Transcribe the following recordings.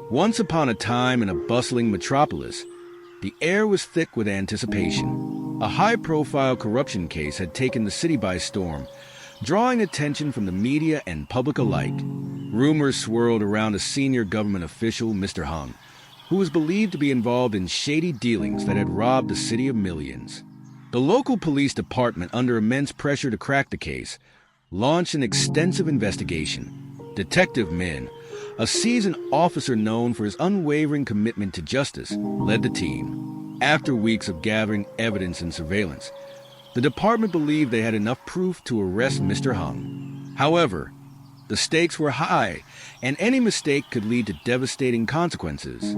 Once upon a time in a bustling metropolis, the air was thick with anticipation. A high-profile corruption case had taken the city by storm, drawing attention from the media and public alike. Rumors swirled around a senior government official, Mr. Hung, who was believed to be involved in shady dealings that had robbed the city of millions. The local police department, under immense pressure to crack the case, launched an extensive investigation. Detective Min, a seasoned officer known for his unwavering commitment to justice, led the team. After weeks of gathering evidence and surveillance, the department believed they had enough proof to arrest Mr. Hung. However, the stakes were high, and any mistake could lead to devastating consequences.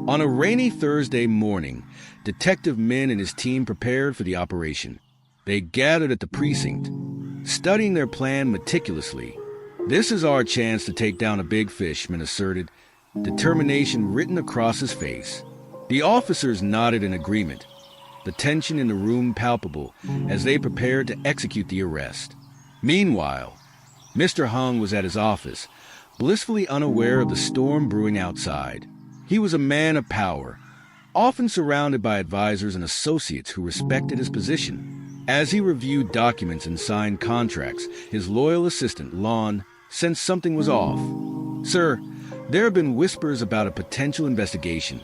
On a rainy Thursday morning, Detective Min and his team prepared for the operation. They gathered at the precinct, studying their plan meticulously. "This is our chance to take down a big fish," Min asserted, determination written across his face. The officers nodded in agreement, the tension in the room palpable as they prepared to execute the arrest. Meanwhile, Mr. Hung was at his office, blissfully unaware of the storm brewing outside. He was a man of power, often surrounded by advisors and associates who respected his position. As he reviewed documents and signed contracts, his loyal assistant, Lon, sensed something was off. "Sir, there have been whispers about a potential investigation.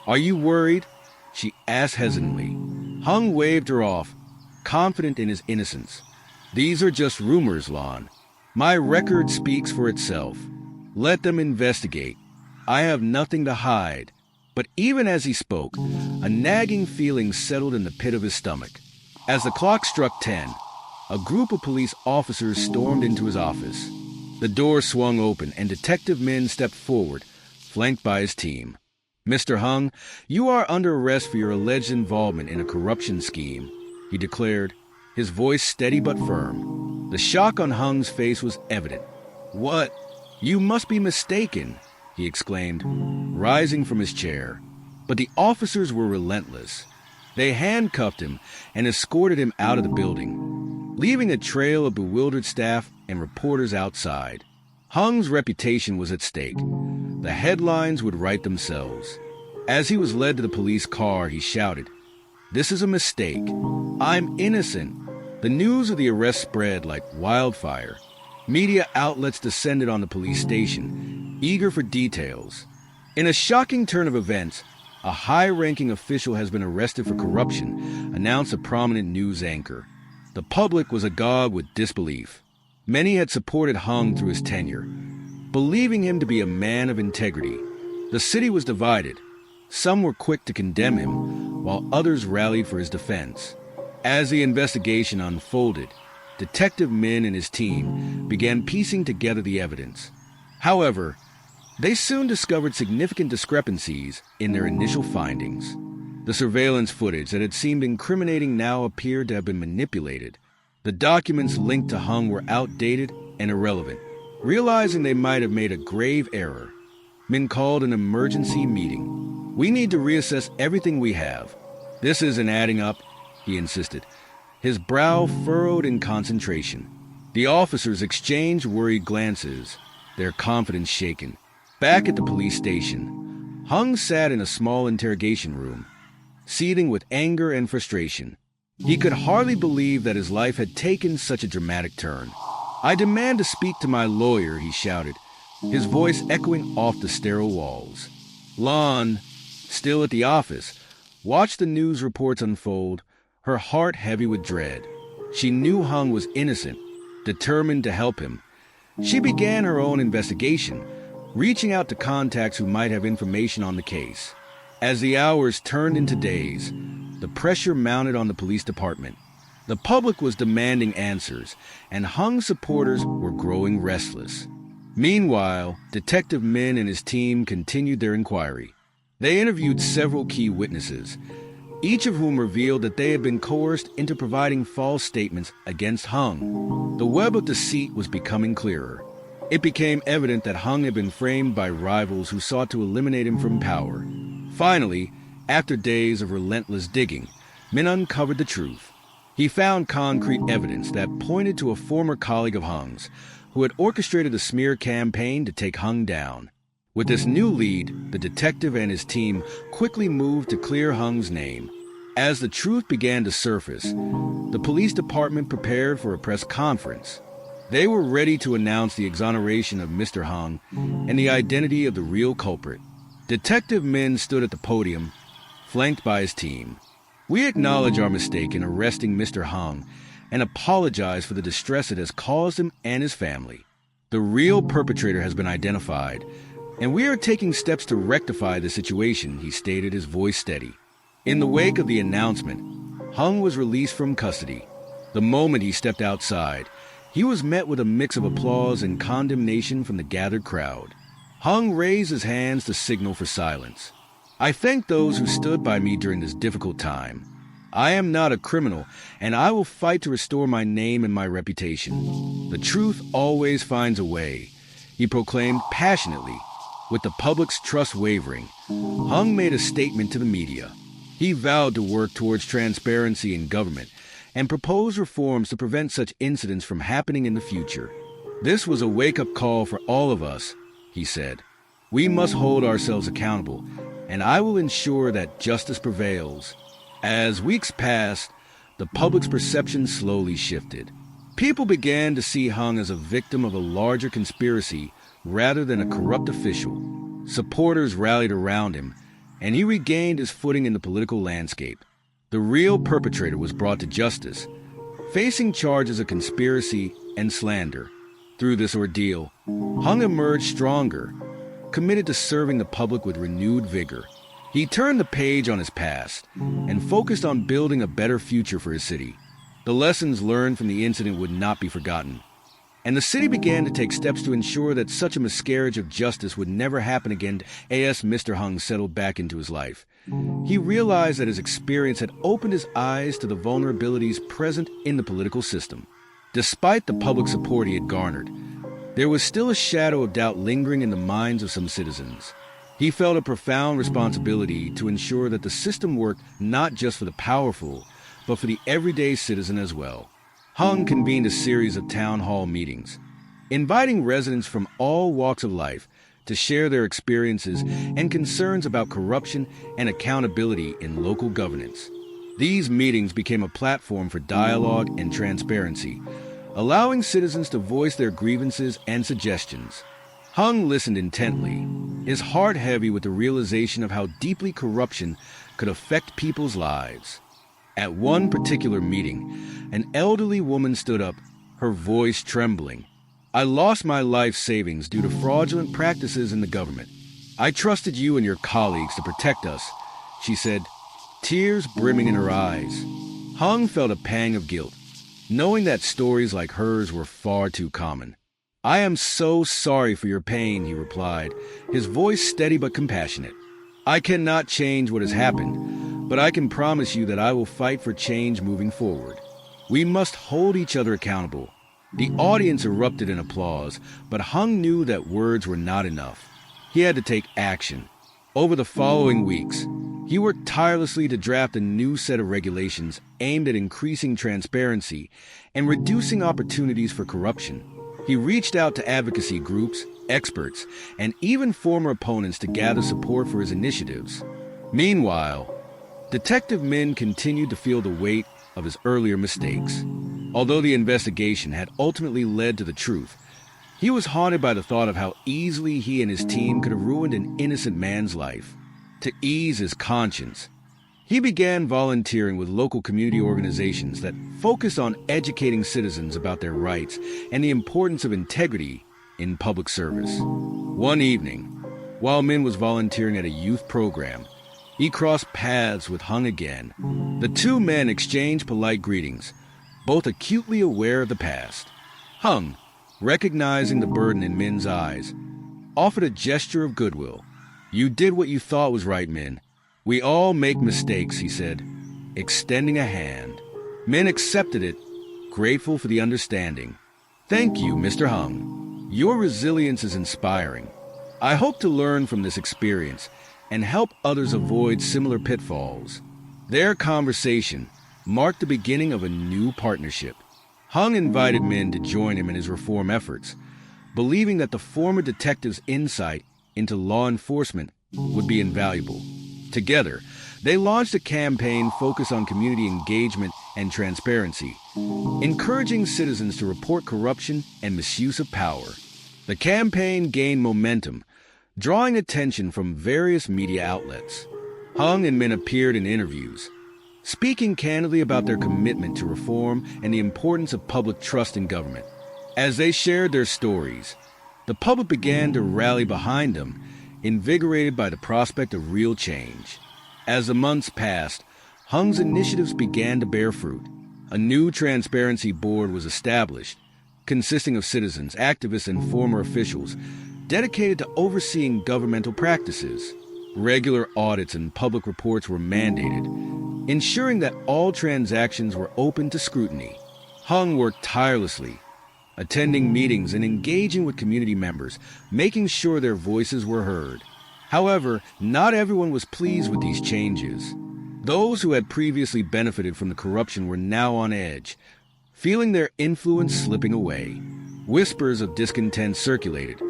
Are you worried?" she asked hesitantly. Hung waved her off, confident in his innocence. "These are just rumors, Lon. My record speaks for itself. Let them investigate. I have nothing to hide." But even as he spoke, a nagging feeling settled in the pit of his stomach. As the clock struck 10, a group of police officers stormed into his office. The door swung open, and Detective Min stepped forward, flanked by his team. "Mr. Hung, you are under arrest for your alleged involvement in a corruption scheme," he declared, his voice steady but firm. The shock on Hung's face was evident. "What? You must be mistaken," he exclaimed, rising from his chair. But the officers were relentless. They handcuffed him and escorted him out of the building, leaving a trail of bewildered staff and reporters outside. Hung's reputation was at stake. The headlines would write themselves. As he was led to the police car, he shouted, "This is a mistake. I'm innocent." The news of the arrest spread like wildfire. Media outlets descended on the police station, eager for details. In a shocking turn of events, a high-ranking official has been arrested for corruption, announced a prominent news anchor. The public was agog with disbelief. Many had supported Hung through his tenure, believing him to be a man of integrity. The city was divided. Some were quick to condemn him, while others rallied for his defense. As the investigation unfolded, Detective Min and his team began piecing together the evidence. However, they soon discovered significant discrepancies in their initial findings. The surveillance footage that had seemed incriminating now appeared to have been manipulated. The documents linked to Hung were outdated and irrelevant. Realizing they might have made a grave error, Min called an emergency meeting. "We need to reassess everything we have. This isn't adding up," he insisted, his brow furrowed in concentration. The officers exchanged worried glances, their confidence shaken. Back at the police station, Hung sat in a small interrogation room, seething with anger and frustration. He could hardly believe that his life had taken such a dramatic turn. "I demand to speak to my lawyer," he shouted, his voice echoing off the sterile walls. Lon, still at the office, watched the news reports unfold, her heart heavy with dread. She knew Hung was innocent, determined to help him. She began her own investigation, reaching out to contacts who might have information on the case. As the hours turned into days, the pressure mounted on the police department. The public was demanding answers, and Hung's supporters were growing restless. Meanwhile, Detective Min and his team continued their inquiry. They interviewed several key witnesses, each of whom revealed that they had been coerced into providing false statements against Hung. The web of deceit was becoming clearer. It became evident that Hung had been framed by rivals who sought to eliminate him from power. Finally, after days of relentless digging, Min uncovered the truth. He found concrete evidence that pointed to a former colleague of Hung's who had orchestrated a smear campaign to take Hung down. With this new lead, the detective and his team quickly moved to clear Hung's name. As the truth began to surface, the police department prepared for a press conference. They were ready to announce the exoneration of Mr. Hung and the identity of the real culprit. Detective Min stood at the podium, flanked by his team. We acknowledge our mistake in arresting Mr. Hung and apologize for the distress it has caused him and his family. The real perpetrator has been identified, and we are taking steps to rectify the situation, he stated, his voice steady. In the wake of the announcement, Hung was released from custody. The moment he stepped outside, he was met with a mix of applause and condemnation from the gathered crowd. Hung raised his hands to signal for silence. I thank those who stood by me during this difficult time. I am not a criminal, and I will fight to restore my name and my reputation. The truth always finds a way, he proclaimed passionately. With the public's trust wavering, Hung made a statement to the media. He vowed to work towards transparency in government and propose reforms to prevent such incidents from happening in the future. This was a wake-up call for all of us, he said. We must hold ourselves accountable, and I will ensure that justice prevails. As weeks passed, the public's perception slowly shifted. People began to see Hung as a victim of a larger conspiracy rather than a corrupt official. Supporters rallied around him, and he regained his footing in the political landscape. The real perpetrator was brought to justice, facing charges of conspiracy and slander. Through this ordeal, Hung emerged stronger, committed to serving the public with renewed vigor. He turned the page on his past and focused on building a better future for his city. The lessons learned from the incident would not be forgotten, and the city began to take steps to ensure that such a miscarriage of justice would never happen again. As Mr. Hung settled back into his life, he realized that his experience had opened his eyes to the vulnerabilities present in the political system. Despite the public support he had garnered, there was still a shadow of doubt lingering in the minds of some citizens. He felt a profound responsibility to ensure that the system worked not just for the powerful, but for the everyday citizen as well. Hung convened a series of town hall meetings, inviting residents from all walks of life to share their experiences and concerns about corruption and accountability in local governance. These meetings became a platform for dialogue and transparency, allowing citizens to voice their grievances and suggestions. Hung listened intently, his heart heavy with the realization of how deeply corruption could affect people's lives. At one particular meeting, an elderly woman stood up, her voice trembling. I lost my life savings due to fraudulent practices in the government. I trusted you and your colleagues to protect us, she said, tears brimming in her eyes. Hung felt a pang of guilt, knowing that stories like hers were far too common. I am so sorry for your pain, he replied, his voice steady but compassionate. I cannot change what has happened, but I can promise you that I will fight for change moving forward. We must hold each other accountable. The audience erupted in applause, but Hung knew that words were not enough. He had to take action. Over the following weeks, he worked tirelessly to draft a new set of regulations aimed at increasing transparency and reducing opportunities for corruption. He reached out to advocacy groups, experts, and even former opponents to gather support for his initiatives. Meanwhile, Detective Min continued to feel the weight of his earlier mistakes. Although the investigation had ultimately led to the truth, he was haunted by the thought of how easily he and his team could have ruined an innocent man's life. To ease his conscience, he began volunteering with local community organizations that focused on educating citizens about their rights and the importance of integrity in public service. One evening, while Min was volunteering at a youth program, he crossed paths with Hung again. The two men exchanged polite greetings, both acutely aware of the past. Hung, recognizing the burden in Min's eyes, offered a gesture of goodwill. You did what you thought was right, Min. We all make mistakes, he said, extending a hand. Min accepted it, grateful for the understanding. Thank you, Mr. Hung. Your resilience is inspiring. I hope to learn from this experience and help others avoid similar pitfalls. Their conversation marked the beginning of a new partnership. Hung invited Min to join him in his reform efforts, believing that the former detective's insight into law enforcement would be invaluable. Together, they launched a campaign focused on community engagement and transparency, encouraging citizens to report corruption and misuse of power. The campaign gained momentum, drawing attention from various media outlets. Hung and Min appeared in interviews, speaking candidly about their commitment to reform and the importance of public trust in government. As they shared their stories, the public began to rally behind them, invigorated by the prospect of real change. As the months passed, Hung's initiatives began to bear fruit. A new transparency board was established, consisting of citizens, activists, and former officials dedicated to overseeing governmental practices. Regular audits and public reports were mandated, ensuring that all transactions were open to scrutiny. Hung worked tirelessly, attending meetings and engaging with community members, making sure their voices were heard. However, not everyone was pleased with these changes. Those who had previously benefited from the corruption were now on edge, feeling their influence slipping away. Whispers of discontent circulated,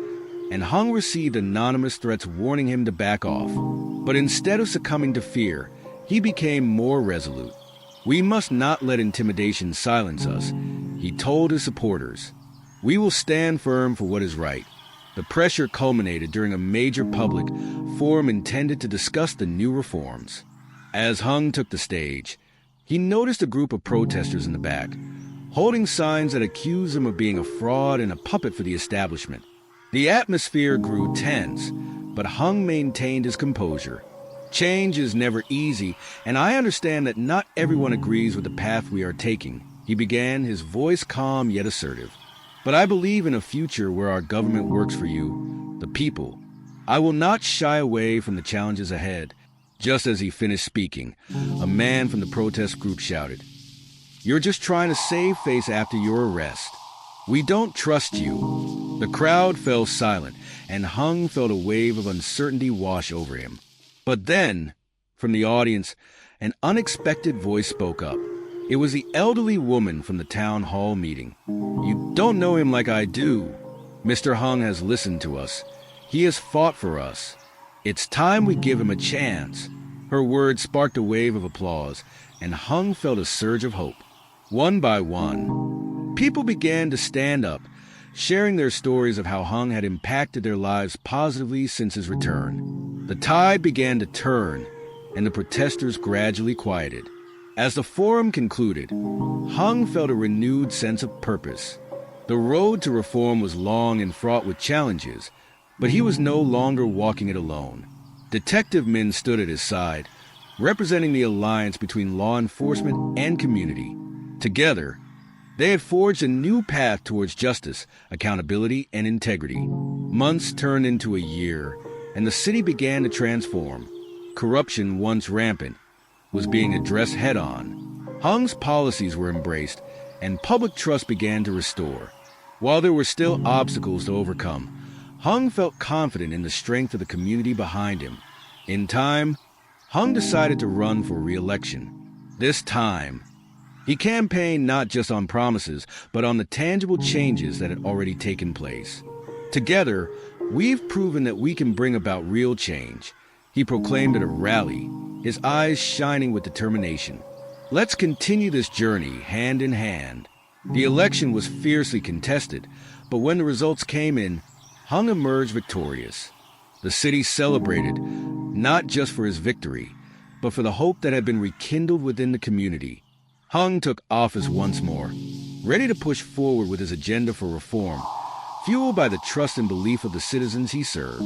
and Hung received anonymous threats warning him to back off. But instead of succumbing to fear, he became more resolute. "We must not let intimidation silence us," he told his supporters. "We will stand firm for what is right." The pressure culminated during a major public forum intended to discuss the new reforms. As Hung took the stage, he noticed a group of protesters in the back, holding signs that accused him of being a fraud and a puppet for the establishment. The atmosphere grew tense, but Hung maintained his composure. "Change is never easy, and I understand that not everyone agrees with the path we are taking," he began, his voice calm yet assertive. "But I believe in a future where our government works for you, the people. I will not shy away from the challenges ahead." Just as he finished speaking, a man from the protest group shouted, "You're just trying to save face after your arrest. We don't trust you." The crowd fell silent, and Hung felt a wave of uncertainty wash over him. But then, from the audience, an unexpected voice spoke up. It was the elderly woman from the town hall meeting. "You don't know him like I do. Mr. Hung has listened to us. He has fought for us. It's time we give him a chance." Her words sparked a wave of applause, and Hung felt a surge of hope. One by one, people began to stand up, sharing their stories of how Hung had impacted their lives positively since his return. The tide began to turn, and the protesters gradually quieted. As the forum concluded, Hung felt a renewed sense of purpose. The road to reform was long and fraught with challenges, but he was no longer walking it alone. Detective Min stood at his side, representing the alliance between law enforcement and community. Together, they had forged a new path towards justice, accountability, and integrity. Months turned into a year, and the city began to transform. Corruption, once rampant, was being addressed head-on. Hung's policies were embraced, and public trust began to restore. While there were still obstacles to overcome, Hung felt confident in the strength of the community behind him. In time, Hung decided to run for re-election. This time, he campaigned not just on promises, but on the tangible changes that had already taken place. "Together, we've proven that we can bring about real change," he proclaimed at a rally, his eyes shining with determination. "Let's continue this journey hand in hand." The election was fiercely contested, but when the results came in, Hung emerged victorious. The city celebrated, not just for his victory, but for the hope that had been rekindled within the community. Hung took office once more, ready to push forward with his agenda for reform, fueled by the trust and belief of the citizens he served.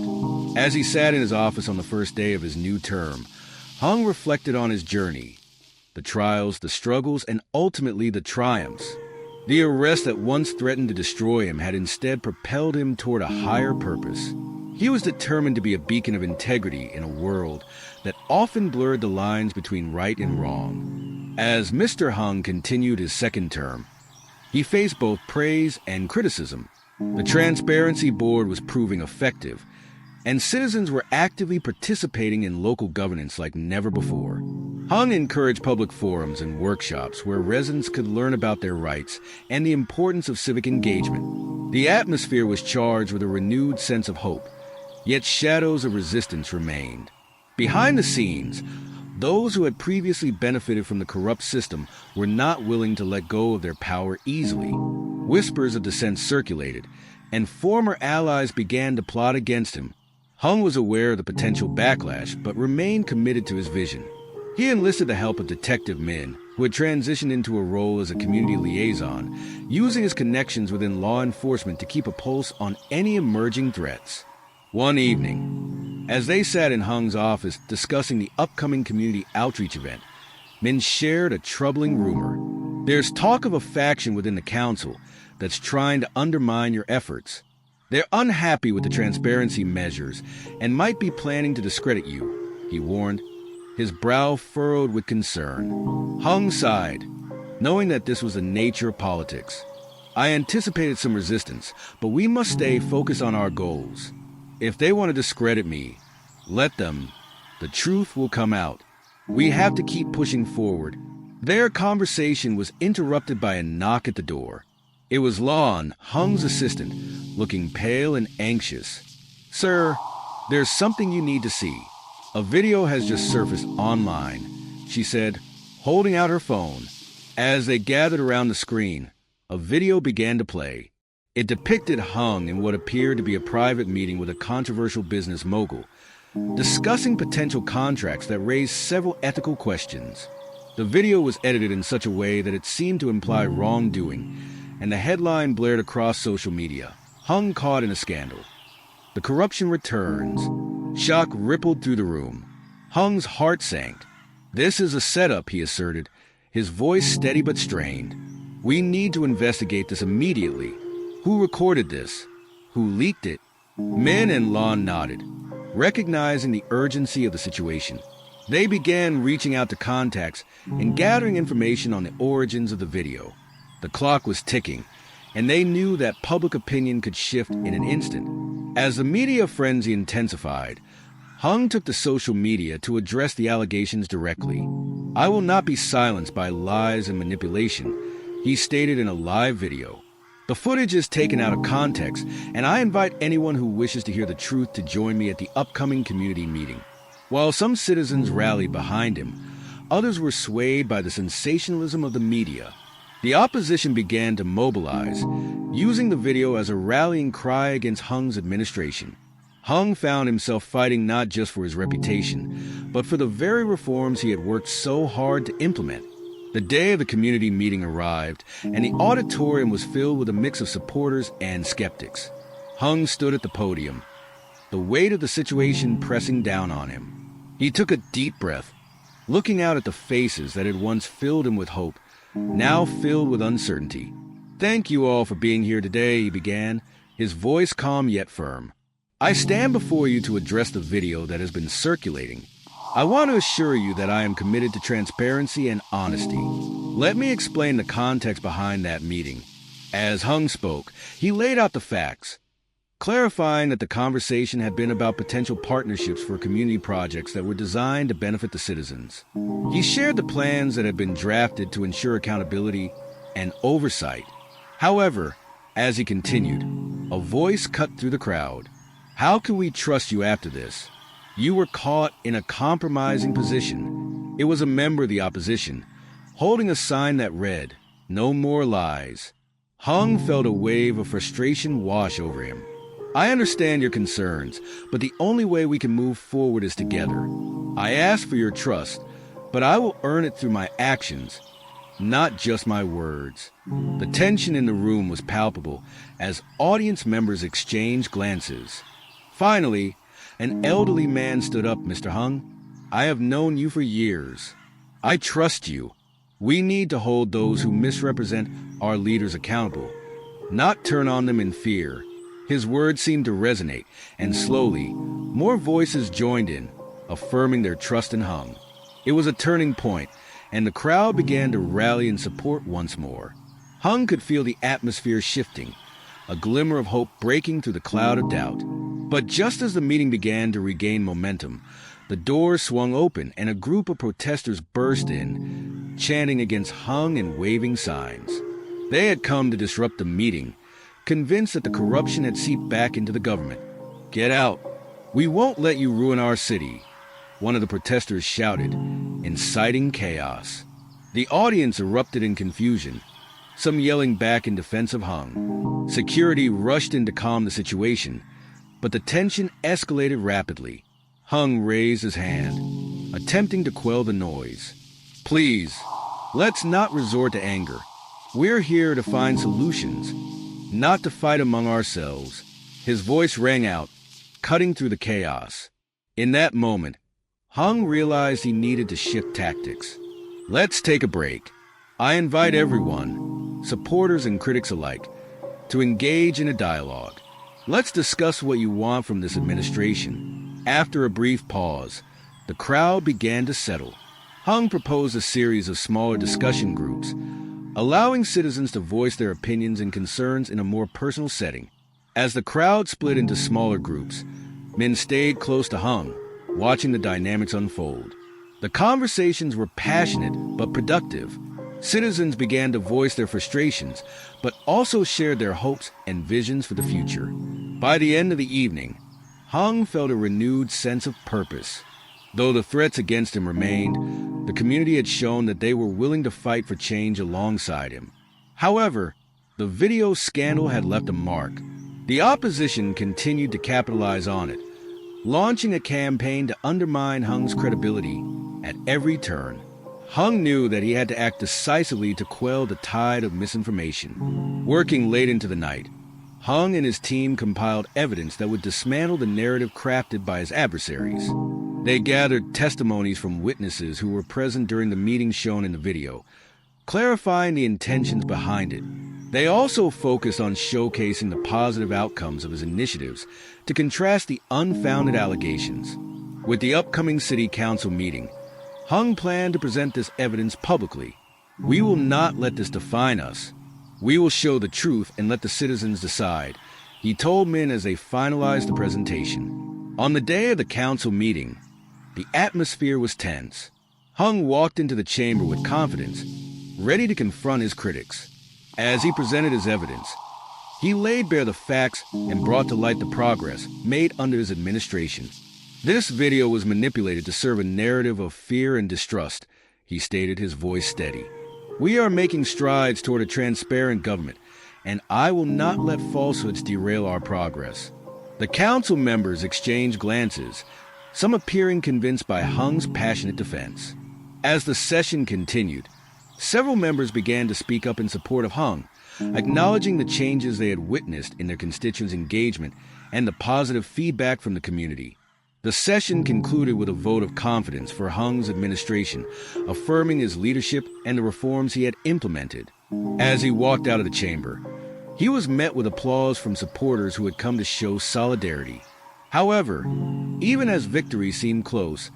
As he sat in his office on the first day of his new term, Hung reflected on his journey, the trials, the struggles, and ultimately the triumphs. The arrest that once threatened to destroy him had instead propelled him toward a higher purpose. He was determined to be a beacon of integrity in a world that often blurred the lines between right and wrong. As Mr. Hung continued his second term, he faced both praise and criticism. The Transparency Board was proving effective, and citizens were actively participating in local governance like never before. Hung encouraged public forums and workshops where residents could learn about their rights and the importance of civic engagement. The atmosphere was charged with a renewed sense of hope, Yet shadows of resistance remained. Behind the scenes, those who had previously benefited from the corrupt system were not willing to let go of their power easily. Whispers of dissent circulated, and former allies began to plot against him. Hung was aware of the potential backlash, but remained committed to his vision. He enlisted the help of detective men, who had transitioned into a role as a community liaison, using his connections within law enforcement to keep a pulse on any emerging threats. One evening, as they sat in Hung's office discussing the upcoming community outreach event, men shared a troubling rumor. There's talk of a faction within the council that's trying to undermine your efforts. They're unhappy with the transparency measures and might be planning to discredit you, he warned, his brow furrowed with concern. Hung sighed, knowing that this was the nature of politics. I anticipated some resistance, but we must stay focused on our goals. If they want to discredit me, let them. The truth will come out. We have to keep pushing forward. Their conversation was interrupted by a knock at the door. It was Lon, Hung's assistant, looking pale and anxious. Sir, there's something you need to see. A video has just surfaced online, she said, holding out her phone. As they gathered around the screen, a video began to play. It depicted Hung in what appeared to be a private meeting with a controversial business mogul, discussing potential contracts that raised several ethical questions. The video was edited in such a way that it seemed to imply wrongdoing, and the headline blared across social media, Hung caught in a scandal. The corruption returns. Shock rippled through the room. Hung's heart sank. This is a setup, he asserted, his voice steady but strained. We need to investigate this immediately. Who recorded this? Who leaked it? Men and Lon nodded, recognizing the urgency of the situation. They began reaching out to contacts and gathering information on the origins of the video. The clock was ticking, and they knew that public opinion could shift in an instant. As the media frenzy intensified, Hung took to social media to address the allegations directly. I will not be silenced by lies and manipulation, he stated in a live video. The footage is taken out of context, and I invite anyone who wishes to hear the truth to join me at the upcoming community meeting. While some citizens rallied behind him, others were swayed by the sensationalism of the media. The opposition began to mobilize, using the video as a rallying cry against Hung's administration. Hung found himself fighting not just for his reputation, but for the very reforms he had worked so hard to implement. The day of the community meeting arrived, and the auditorium was filled with a mix of supporters and skeptics. Hung stood at the podium, the weight of the situation pressing down on him. He took a deep breath, looking out at the faces that had once filled him with hope, now filled with uncertainty. Thank you all for being here today, he began, his voice calm yet firm. I stand before you to address the video that has been circulating. I want to assure you that I am committed to transparency and honesty. Let me explain the context behind that meeting. As Hung spoke, he laid out the facts, clarifying that the conversation had been about potential partnerships for community projects that were designed to benefit the citizens. He shared the plans that had been drafted to ensure accountability and oversight. However, as he continued, a voice cut through the crowd. How can we trust you after this? You were caught in a compromising position. It was a member of the opposition, holding a sign that read, "No more lies." Hung felt a wave of frustration wash over him. I understand your concerns, but the only way we can move forward is together. I ask for your trust, but I will earn it through my actions, not just my words. The tension in the room was palpable as audience members exchanged glances. Finally, an elderly man stood up. Mr. Hung, I have known you for years. I trust you. We need to hold those who misrepresent our leaders accountable, not turn on them in fear. His words seemed to resonate, and slowly, more voices joined in, affirming their trust in Hung. It was a turning point, and the crowd began to rally in support once more. Hung could feel the atmosphere shifting, a glimmer of hope breaking through the cloud of doubt. But just as the meeting began to regain momentum, the doors swung open and a group of protesters burst in, chanting against Hung and waving signs. They had come to disrupt the meeting, convinced that the corruption had seeped back into the government. "Get out," "We won't let you ruin our city," one of the protesters shouted, inciting chaos. The audience erupted in confusion, some yelling back in defense of Hung. Security rushed in to calm the situation, but the tension escalated rapidly. Hung raised his hand, attempting to quell the noise. "Please, let's not resort to anger. We're here to find solutions, not to fight among ourselves." His voice rang out, cutting through the chaos. In that moment, Hung realized he needed to shift tactics. "Let's take a break. I invite everyone, supporters and critics alike, to engage in a dialogue. Let's discuss what you want from this administration." After a brief pause, the crowd began to settle. Hung proposed a series of smaller discussion groups, allowing citizens to voice their opinions and concerns in a more personal setting. As the crowd split into smaller groups, men stayed close to Hung, watching the dynamics unfold. The conversations were passionate but productive. Citizens began to voice their frustrations, but also shared their hopes and visions for the future. By the end of the evening, Hung felt a renewed sense of purpose. Though the threats against him remained, the community had shown that they were willing to fight for change alongside him. However, the video scandal had left a mark. The opposition continued to capitalize on it, launching a campaign to undermine Hung's credibility at every turn. Hung knew that he had to act decisively to quell the tide of misinformation. Working late into the night, Hung and his team compiled evidence that would dismantle the narrative crafted by his adversaries. They gathered testimonies from witnesses who were present during the meeting shown in the video, clarifying the intentions behind it. They also focused on showcasing the positive outcomes of his initiatives to contrast the unfounded allegations. With the upcoming city council meeting, Hung planned to present this evidence publicly. "We will not let this define us. We will show the truth and let the citizens decide," he told men as they finalized the presentation. On the day of the council meeting, the atmosphere was tense. Hung walked into the chamber with confidence, ready to confront his critics. As he presented his evidence, he laid bare the facts and brought to light the progress made under his administration. "This video was manipulated to serve a narrative of fear and distrust," he stated, his voice steady. "We are making strides toward a transparent government, and I will not let falsehoods derail our progress." The council members exchanged glances, some appearing convinced by Hung's passionate defense. As the session continued, several members began to speak up in support of Hung, acknowledging the changes they had witnessed in their constituents' engagement and the positive feedback from the community. The session concluded with a vote of confidence for Hung's administration, affirming his leadership and the reforms he had implemented. As he walked out of the chamber, he was met with applause from supporters who had come to show solidarity. However, even as victory seemed close,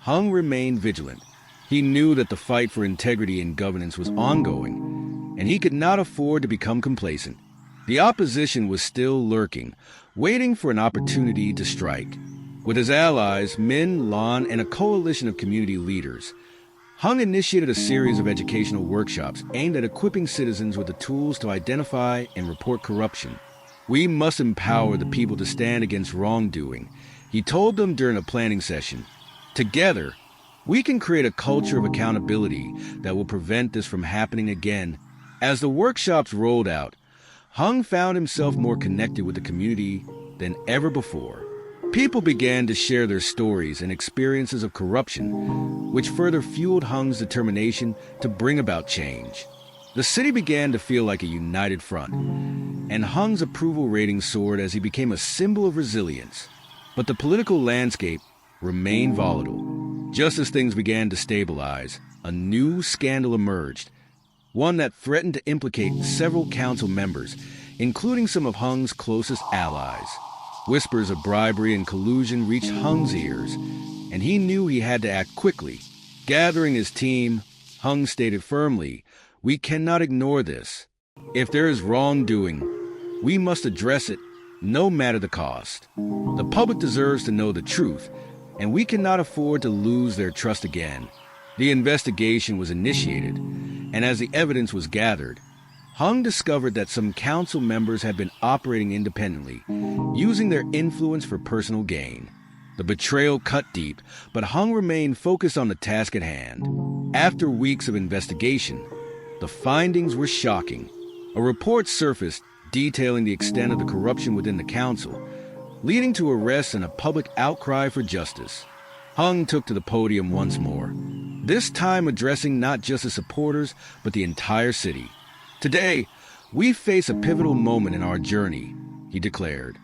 Hung remained vigilant. He knew that the fight for integrity and governance was ongoing, and he could not afford to become complacent. The opposition was still lurking, waiting for an opportunity to strike. With his allies, Min, Lan, and a coalition of community leaders, Hung initiated a series of educational workshops aimed at equipping citizens with the tools to identify and report corruption. "We must empower the people to stand against wrongdoing," he told them during a planning session. "Together, we can create a culture of accountability that will prevent this from happening again." As the workshops rolled out, Hung found himself more connected with the community than ever before. People began to share their stories and experiences of corruption, which further fueled Hung's determination to bring about change. The city began to feel like a united front, and Hung's approval rating soared as he became a symbol of resilience. But the political landscape remained volatile. Just as things began to stabilize, a new scandal emerged, one that threatened to implicate several council members, including some of Hung's closest allies. Whispers of bribery and collusion reached Hung's ears, and he knew he had to act quickly. Gathering his team, Hung stated firmly, "We cannot ignore this. If there is wrongdoing, we must address it, no matter the cost. The public deserves to know the truth, and we cannot afford to lose their trust again." The investigation was initiated, and as the evidence was gathered, Hung discovered that some council members had been operating independently, using their influence for personal gain. The betrayal cut deep, but Hung remained focused on the task at hand. After weeks of investigation, the findings were shocking. A report surfaced detailing the extent of the corruption within the council, leading to arrests and a public outcry for justice. Hung took to the podium once more, this time addressing not just his supporters, but the entire city. "Today, we face a pivotal moment in our journey," he declared.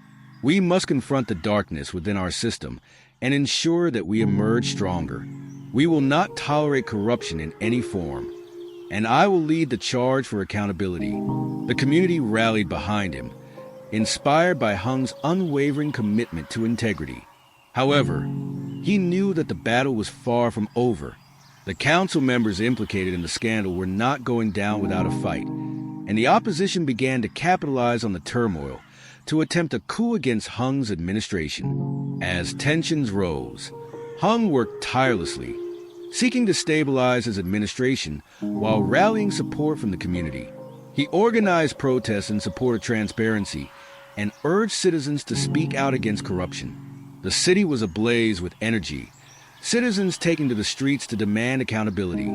"We must confront the darkness within our system and ensure that we emerge stronger. We will not tolerate corruption in any form, and I will lead the charge for accountability." The community rallied behind him, inspired by Hung's unwavering commitment to integrity. However, he knew that the battle was far from over. The council members implicated in the scandal were not going down without a fight, and the opposition began to capitalize on the turmoil to attempt a coup against Hung's administration. As tensions rose, Hung worked tirelessly, seeking to stabilize his administration while rallying support from the community. He organized protests in support of transparency and urged citizens to speak out against corruption. The city was ablaze with energy, citizens taking to the streets to demand accountability.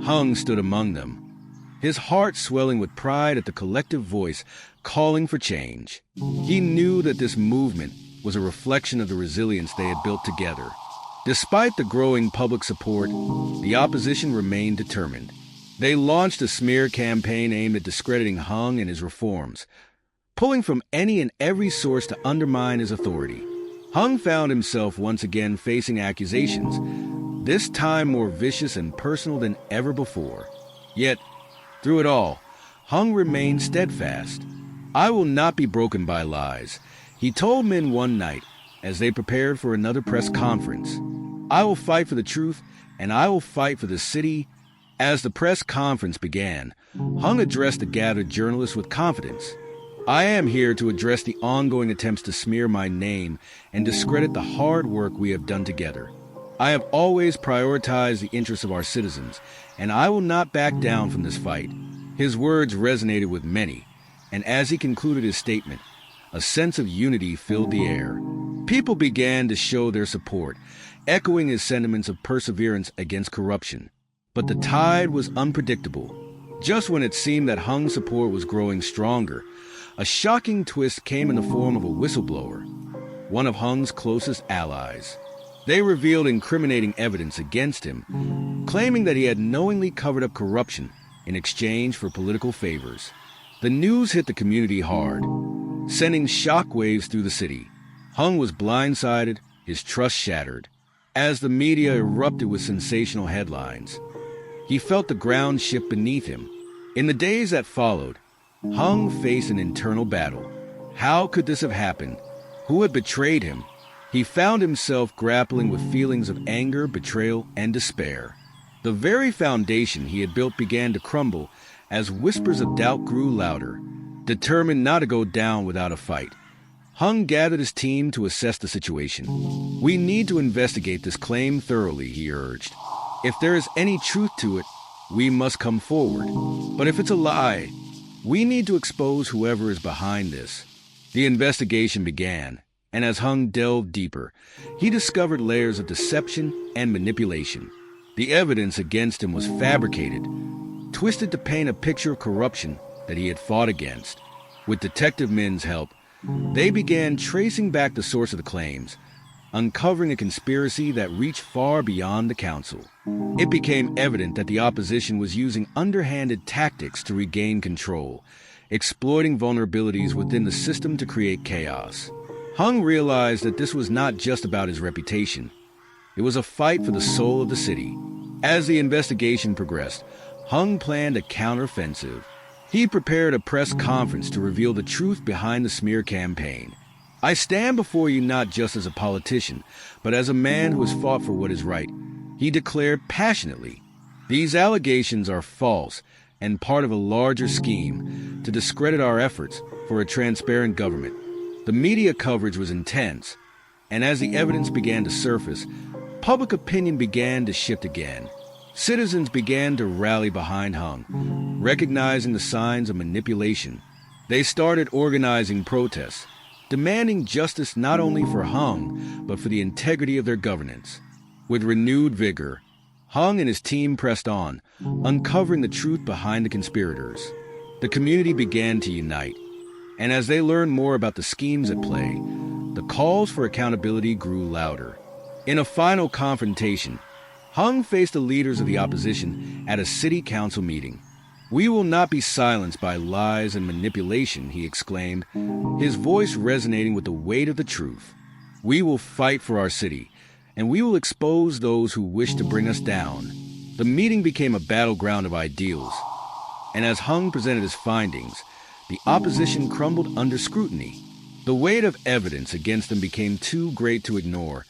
Hung stood among them, his heart swelling with pride at the collective voice calling for change. He knew that this movement was a reflection of the resilience they had built together. Despite the growing public support, the opposition remained determined. They launched a smear campaign aimed at discrediting Hung and his reforms, pulling from any and every source to undermine his authority. Hung found himself once again facing accusations, this time more vicious and personal than ever before. Yet, through it all, Hung remained steadfast. "I will not be broken by lies," he told men one night as they prepared for another press conference. "I will fight for the truth, and I will fight for the city." As the press conference began, Hung addressed the gathered journalists with confidence. "I am here to address the ongoing attempts to smear my name and discredit the hard work we have done together. I have always prioritized the interests of our citizens, and I will not back down from this fight." His words resonated with many, and as he concluded his statement, a sense of unity filled the air. People began to show their support, echoing his sentiments of perseverance against corruption. But the tide was unpredictable. Just when it seemed that Hung's support was growing stronger, a shocking twist came in the form of a whistleblower, one of Hung's closest allies. They revealed incriminating evidence against him, claiming that he had knowingly covered up corruption in exchange for political favors. The news hit the community hard, sending shockwaves through the city. Hung was blindsided, his trust shattered. As the media erupted with sensational headlines, he felt the ground shift beneath him. In the days that followed, Hung faced an internal battle. How could this have happened? Who had betrayed him? He found himself grappling with feelings of anger, betrayal, and despair. The very foundation he had built began to crumble as whispers of doubt grew louder. Determined not to go down without a fight, Hung gathered his team to assess the situation. "We need to investigate this claim thoroughly," he urged. "If there is any truth to it, we must come forward. But if it's a lie, we need to expose whoever is behind this." The investigation began, and as Hung delved deeper, he discovered layers of deception and manipulation. The evidence against him was fabricated, twisted to paint a picture of corruption that he had fought against. With detective men's help, they began tracing back the source of the claims, uncovering a conspiracy that reached far beyond the council. It became evident that the opposition was using underhanded tactics to regain control, exploiting vulnerabilities within the system to create chaos. Hung realized that this was not just about his reputation. It was a fight for the soul of the city. As the investigation progressed, Hung planned a counteroffensive. He prepared a press conference to reveal the truth behind the smear campaign. "I stand before you not just as a politician, but as a man who has fought for what is right," he declared passionately. "These allegations are false and part of a larger scheme to discredit our efforts for a transparent government." The media coverage was intense, and as the evidence began to surface, public opinion began to shift again. Citizens began to rally behind Hung, recognizing the signs of manipulation. They started organizing protests, demanding justice not only for Hung, but for the integrity of their governance. With renewed vigor, Hung and his team pressed on, uncovering the truth behind the conspirators. The community began to unite, and as they learned more about the schemes at play, the calls for accountability grew louder. In a final confrontation, Hung faced the leaders of the opposition at a city council meeting. "We will not be silenced by lies and manipulation," he exclaimed, his voice resonating with the weight of the truth. "We will fight for our city, and we will expose those who wish to bring us down." The meeting became a battleground of ideals, and as Hung presented his findings, the opposition crumbled under scrutiny. The weight of evidence against them became too great to ignore,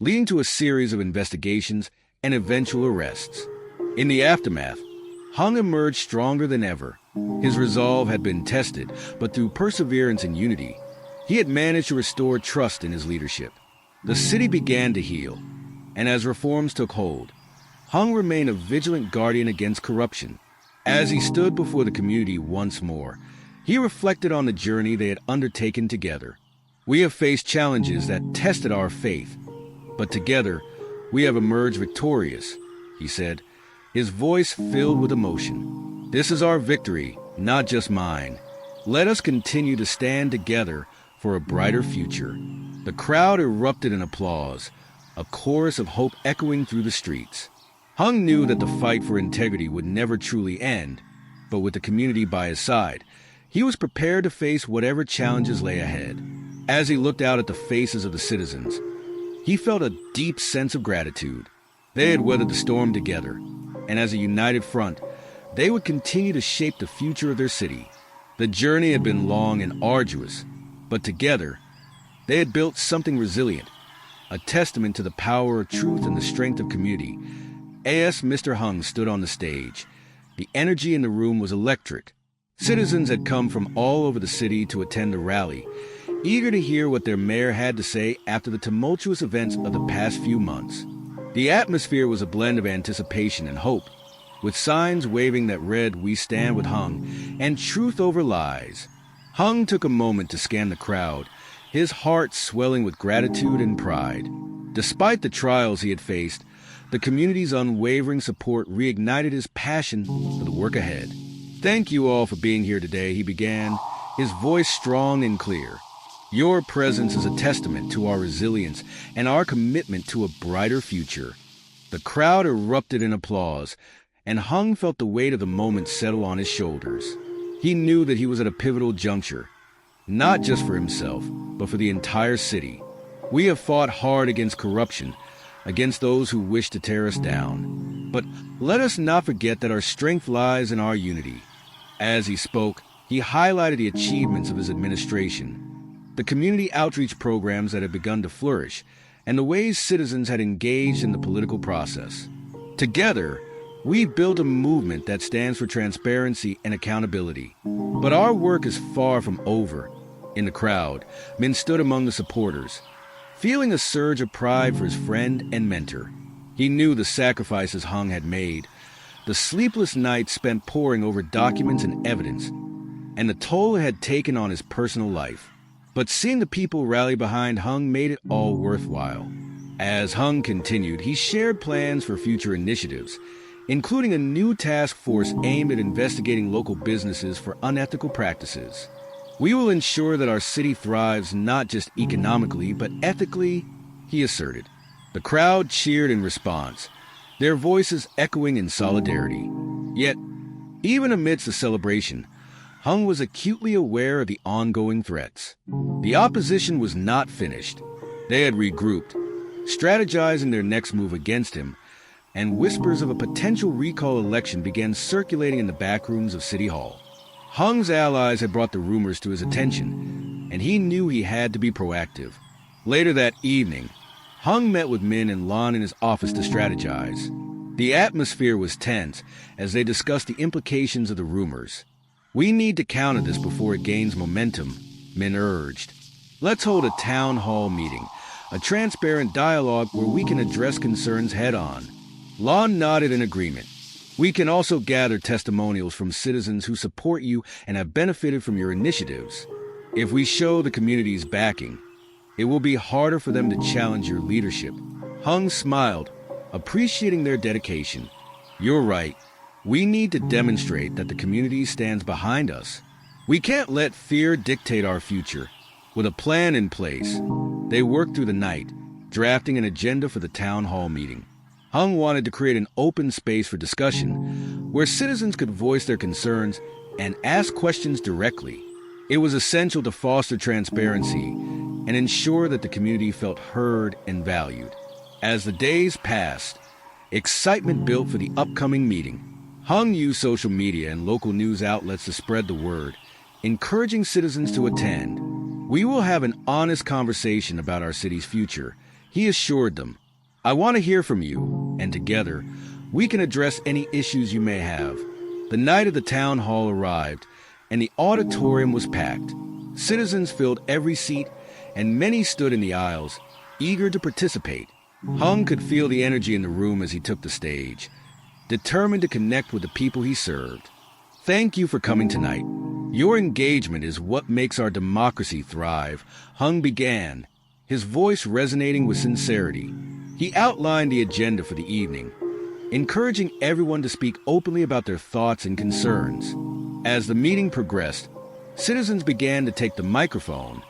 leading to a series of investigations and eventual arrests. In the aftermath, Hung emerged stronger than ever. His resolve had been tested, but through perseverance and unity, he had managed to restore trust in his leadership. The city began to heal, and as reforms took hold, Hung remained a vigilant guardian against corruption. As he stood before the community once more, he reflected on the journey they had undertaken together. "We have faced challenges that tested our faith, but together we have emerged victorious," he said, his voice filled with emotion. "This is our victory, not just mine. Let us continue to stand together for a brighter future." The crowd erupted in applause, a chorus of hope echoing through the streets. Hung knew that the fight for integrity would never truly end, but with the community by his side, he was prepared to face whatever challenges lay ahead. As he looked out at the faces of the citizens, he felt a deep sense of gratitude. They had weathered the storm together, and as a united front, they would continue to shape the future of their city. The journey had been long and arduous, but together, they had built something resilient, a testament to the power of truth and the strength of community. As Mr. Hung stood on the stage, the energy in the room was electric. Citizens had come from all over the city to attend the rally, eager to hear what their mayor had to say after the tumultuous events of the past few months. The atmosphere was a blend of anticipation and hope, with signs waving that read, "We stand with Hung," and "Truth over lies." Hung took a moment to scan the crowd, his heart swelling with gratitude and pride. Despite the trials he had faced, the community's unwavering support reignited his passion for the work ahead. "Thank you all for being here today," he began, his voice strong and clear. "Your presence is a testament to our resilience and our commitment to a brighter future." The crowd erupted in applause, and Hung felt the weight of the moment settle on his shoulders. He knew that he was at a pivotal juncture, not just for himself, but for the entire city. "We have fought hard against corruption, against those who wish to tear us down. But let us not forget that our strength lies in our unity." As he spoke, he highlighted the achievements of his administration, the community outreach programs that had begun to flourish, and the ways citizens had engaged in the political process. Together, we built a movement that stands for transparency and accountability. But our work is far from over. In the crowd, men stood among the supporters, feeling a surge of pride for his friend and mentor. He knew the sacrifices Hung had made, the sleepless nights spent poring over documents and evidence, and the toll it had taken on his personal life. But seeing the people rally behind Hung made it all worthwhile. As Hung continued, he shared plans for future initiatives, including a new task force aimed at investigating local businesses for unethical practices. "We will ensure that our city thrives not just economically, but ethically," he asserted. The crowd cheered in response, their voices echoing in solidarity. Yet, even amidst the celebration, Hung was acutely aware of the ongoing threats. The opposition was not finished. They had regrouped, strategizing their next move against him, and whispers of a potential recall election began circulating in the backrooms of City Hall. Hung's allies had brought the rumors to his attention, and he knew he had to be proactive. Later that evening, Hung met with men and Lon in his office to strategize. The atmosphere was tense as they discussed the implications of the rumors. "We need to counter this before it gains momentum," men urged. "Let's hold a town hall meeting, a transparent dialogue where we can address concerns head-on." Lon nodded in agreement. "We can also gather testimonials from citizens who support you and have benefited from your initiatives." If we show the community's backing, it will be harder for them to challenge your leadership. Hung smiled, appreciating their dedication. You're right. We need to demonstrate that the community stands behind us. We can't let fear dictate our future. With a plan in place, they worked through the night, drafting an agenda for the town hall meeting. Hung wanted to create an open space for discussion where citizens could voice their concerns and ask questions directly. It was essential to foster transparency and ensure that the community felt heard and valued. As the days passed, excitement built for the upcoming meeting. Hung used social media and local news outlets to spread the word, encouraging citizens to attend. We will have an honest conversation about our city's future, he assured them. I want to hear from you, and together, we can address any issues you may have. The night of the town hall arrived, and the auditorium was packed. Citizens filled every seat, and many stood in the aisles, eager to participate. Hung could feel the energy in the room as he took the stage, determined to connect with the people he served. Thank you for coming tonight. Your engagement is what makes our democracy thrive, Hung began, his voice resonating with sincerity. He outlined the agenda for the evening, encouraging everyone to speak openly about their thoughts and concerns. As the meeting progressed, citizens began to take the microphone,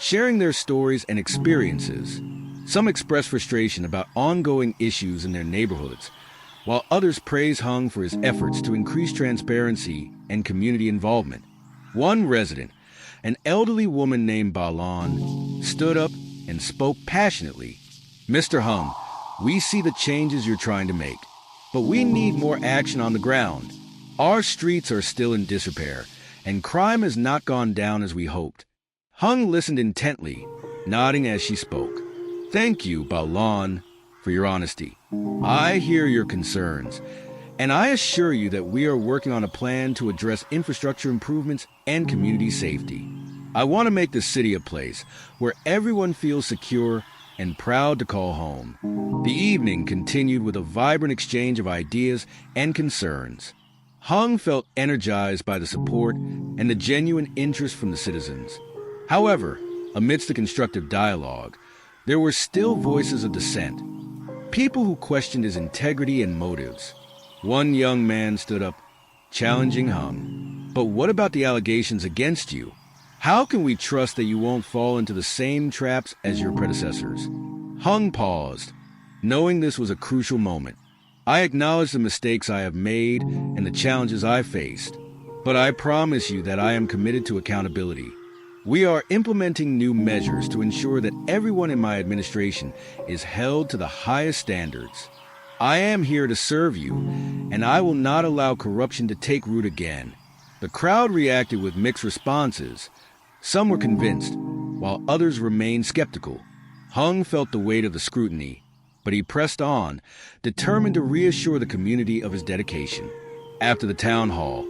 sharing their stories and experiences. Some expressed frustration about ongoing issues in their neighborhoods, while others praised Hung for his efforts to increase transparency and community involvement. One resident, an elderly woman named Balan, stood up and spoke passionately. Mr. Hung, we see the changes you're trying to make, but we need more action on the ground. Our streets are still in disrepair, and crime has not gone down as we hoped. Hung listened intently, nodding as she spoke. Thank you, Balan, for your honesty. I hear your concerns, and I assure you that we are working on a plan to address infrastructure improvements and community safety. I want to make the city a place where everyone feels secure and proud to call home. The evening continued with a vibrant exchange of ideas and concerns. Hung felt energized by the support and the genuine interest from the citizens. However, amidst the constructive dialogue, there were still voices of dissent, people who questioned his integrity and motives. One young man stood up, challenging Hung. But what about the allegations against you? How can we trust that you won't fall into the same traps as your predecessors? Hung paused, knowing this was a crucial moment. I acknowledge the mistakes I have made and the challenges I faced, but I promise you that I am committed to accountability. We are implementing new measures to ensure that everyone in my administration is held to the highest standards. I am here to serve you, and I will not allow corruption to take root again. The crowd reacted with mixed responses. Some were convinced, while others remained skeptical. Hung felt the weight of the scrutiny, but he pressed on, determined to reassure the community of his dedication. After the town hall,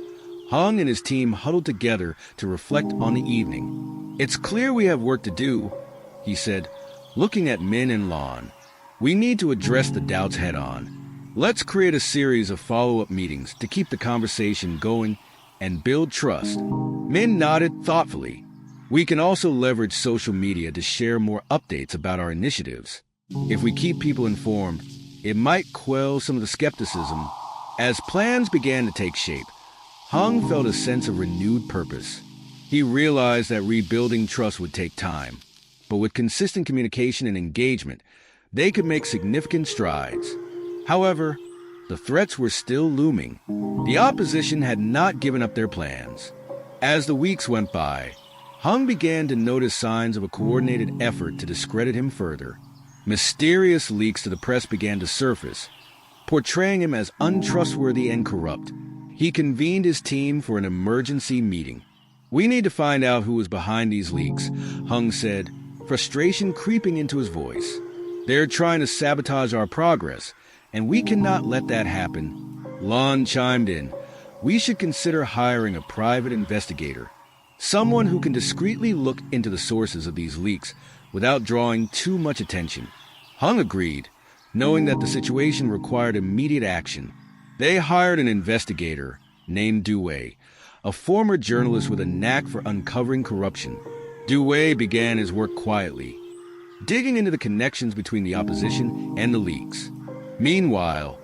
Hung and his team huddled together to reflect on the evening. It's clear we have work to do, he said, looking at Min and Lon. We need to address the doubts head-on. Let's create a series of follow-up meetings to keep the conversation going and build trust. Min nodded thoughtfully. We can also leverage social media to share more updates about our initiatives. If we keep people informed, it might quell some of the skepticism. As plans began to take shape, Hung felt a sense of renewed purpose. He realized that rebuilding trust would take time, but with consistent communication and engagement, they could make significant strides. However, the threats were still looming. The opposition had not given up their plans. As the weeks went by, Hung began to notice signs of a coordinated effort to discredit him further. Mysterious leaks to the press began to surface, portraying him as untrustworthy and corrupt. He convened his team for an emergency meeting. We need to find out who was behind these leaks, Hung said, frustration creeping into his voice. They're trying to sabotage our progress, and we cannot let that happen. Lon chimed in. We should consider hiring a private investigator, someone who can discreetly look into the sources of these leaks without drawing too much attention. Hung agreed, knowing that the situation required immediate action. They hired an investigator named Dewey, a former journalist with a knack for uncovering corruption. Dewey began his work quietly, digging into the connections between the opposition and the leaks. Meanwhile,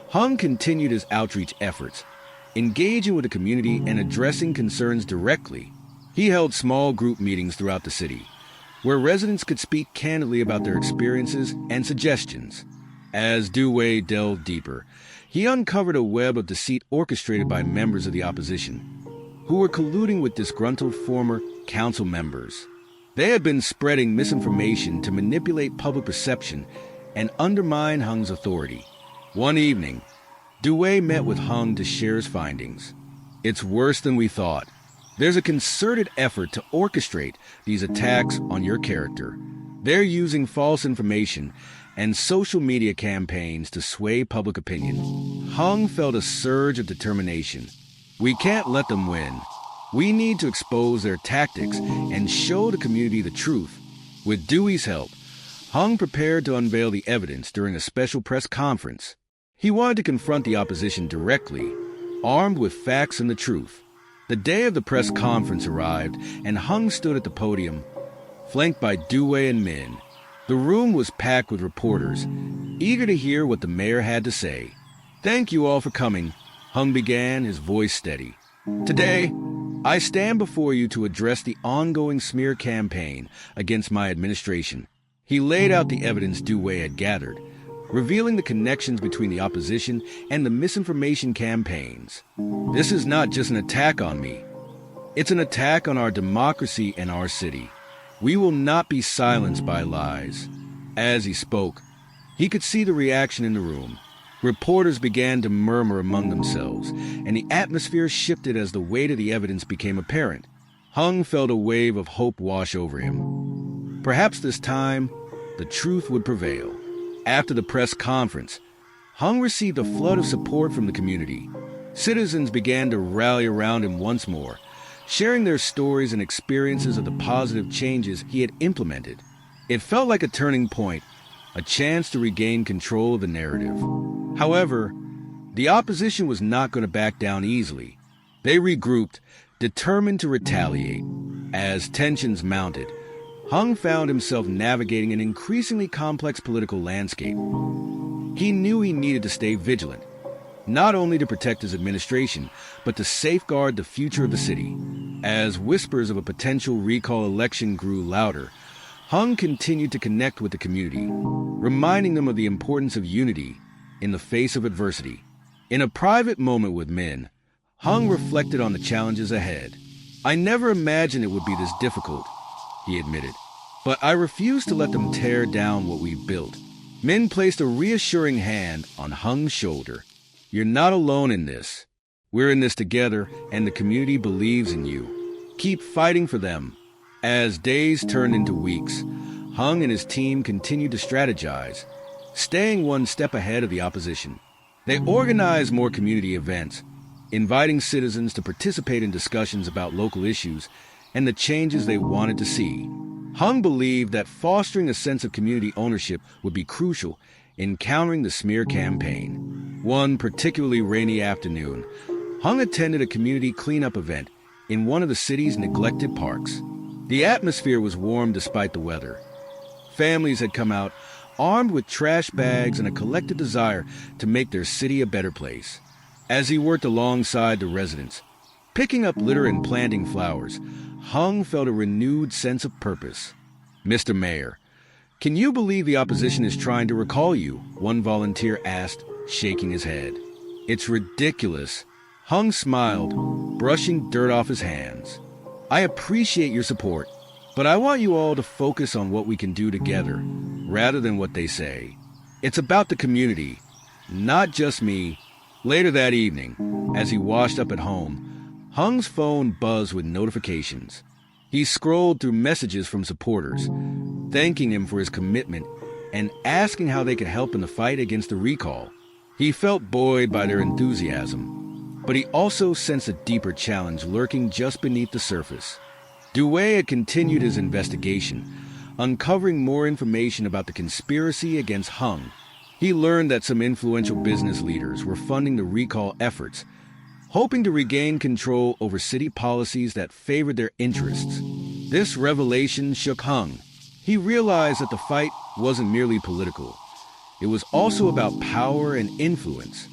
Hung continued his outreach efforts, engaging with the community and addressing concerns directly. He held small group meetings throughout the city, where residents could speak candidly about their experiences and suggestions. As Dewey delved deeper, he uncovered a web of deceit orchestrated by members of the opposition, who were colluding with disgruntled former council members. They had been spreading misinformation to manipulate public perception and undermine Hung's authority. One evening, Dewey met with Hung to share his findings. "It's worse than we thought. There's a concerted effort to orchestrate these attacks on your character. They're using false information and social media campaigns to sway public opinion." Hung felt a surge of determination. "We can't let them win. We need to expose their tactics and show the community the truth." With Dewey's help, Hung prepared to unveil the evidence during a special press conference. He wanted to confront the opposition directly, armed with facts and the truth. The day of the press conference arrived, and Hung stood at the podium, flanked by Dewey and Min. The room was packed with reporters, eager to hear what the mayor had to say. "Thank you all for coming," Hung began, his voice steady. "Today, I stand before you to address the ongoing smear campaign against my administration." He laid out the evidence Dewey had gathered, revealing the connections between the opposition and the misinformation campaigns. "This is not just an attack on me. It's an attack on our democracy and our city. We will not be silenced by lies." As he spoke, he could see the reaction in the room. Reporters began to murmur among themselves, and the atmosphere shifted as the weight of the evidence became apparent. Hung felt a wave of hope wash over him. Perhaps this time, the truth would prevail. After the press conference, Hung received a flood of support from the community. Citizens began to rally around him once more, sharing their stories and experiences of the positive changes he had implemented. It felt like a turning point, a chance to regain control of the narrative. However, the opposition was not going to back down easily. They regrouped, determined to retaliate. As tensions mounted, Hung found himself navigating an increasingly complex political landscape. He knew he needed to stay vigilant, not only to protect his administration, but to safeguard the future of the city. As whispers of a potential recall election grew louder, Hung continued to connect with the community, reminding them of the importance of unity in the face of adversity. In a private moment with Min, Hung reflected on the challenges ahead. "I never imagined it would be this difficult," he admitted, "but I refuse to let them tear down what we built." Min placed a reassuring hand on Hung's shoulder. "You're not alone in this. We're in this together, and the community believes in you. Keep fighting for them." As days turned into weeks, Hung and his team continued to strategize, staying one step ahead of the opposition. They organized more community events, inviting citizens to participate in discussions about local issues and the changes they wanted to see. Hung believed that fostering a sense of community ownership would be crucial in countering the smear campaign. One particularly rainy afternoon, Hung attended a community cleanup event in one of the city's neglected parks. The atmosphere was warm despite the weather. Families had come out armed with trash bags and a collective desire to make their city a better place. As he worked alongside the residents, picking up litter and planting flowers, Hung felt a renewed sense of purpose. "Mr. Mayor, can you believe the opposition is trying to recall you?" one volunteer asked, shaking his head. "It's ridiculous." Hung smiled, brushing dirt off his hands. "I appreciate your support, but I want you all to focus on what we can do together, rather than what they say. It's about the community, not just me." Later that evening, as he washed up at home, Hung's phone buzzed with notifications. He scrolled through messages from supporters, thanking him for his commitment and asking how they could help in the fight against the recall. He felt buoyed by their enthusiasm, but he also sensed a deeper challenge lurking just beneath the surface. Dewey had continued his investigation, uncovering more information about the conspiracy against Hung. He learned that some influential business leaders were funding the recall efforts, hoping to regain control over city policies that favored their interests. This revelation shook Hung. He realized that the fight wasn't merely political. It was also about power and influence.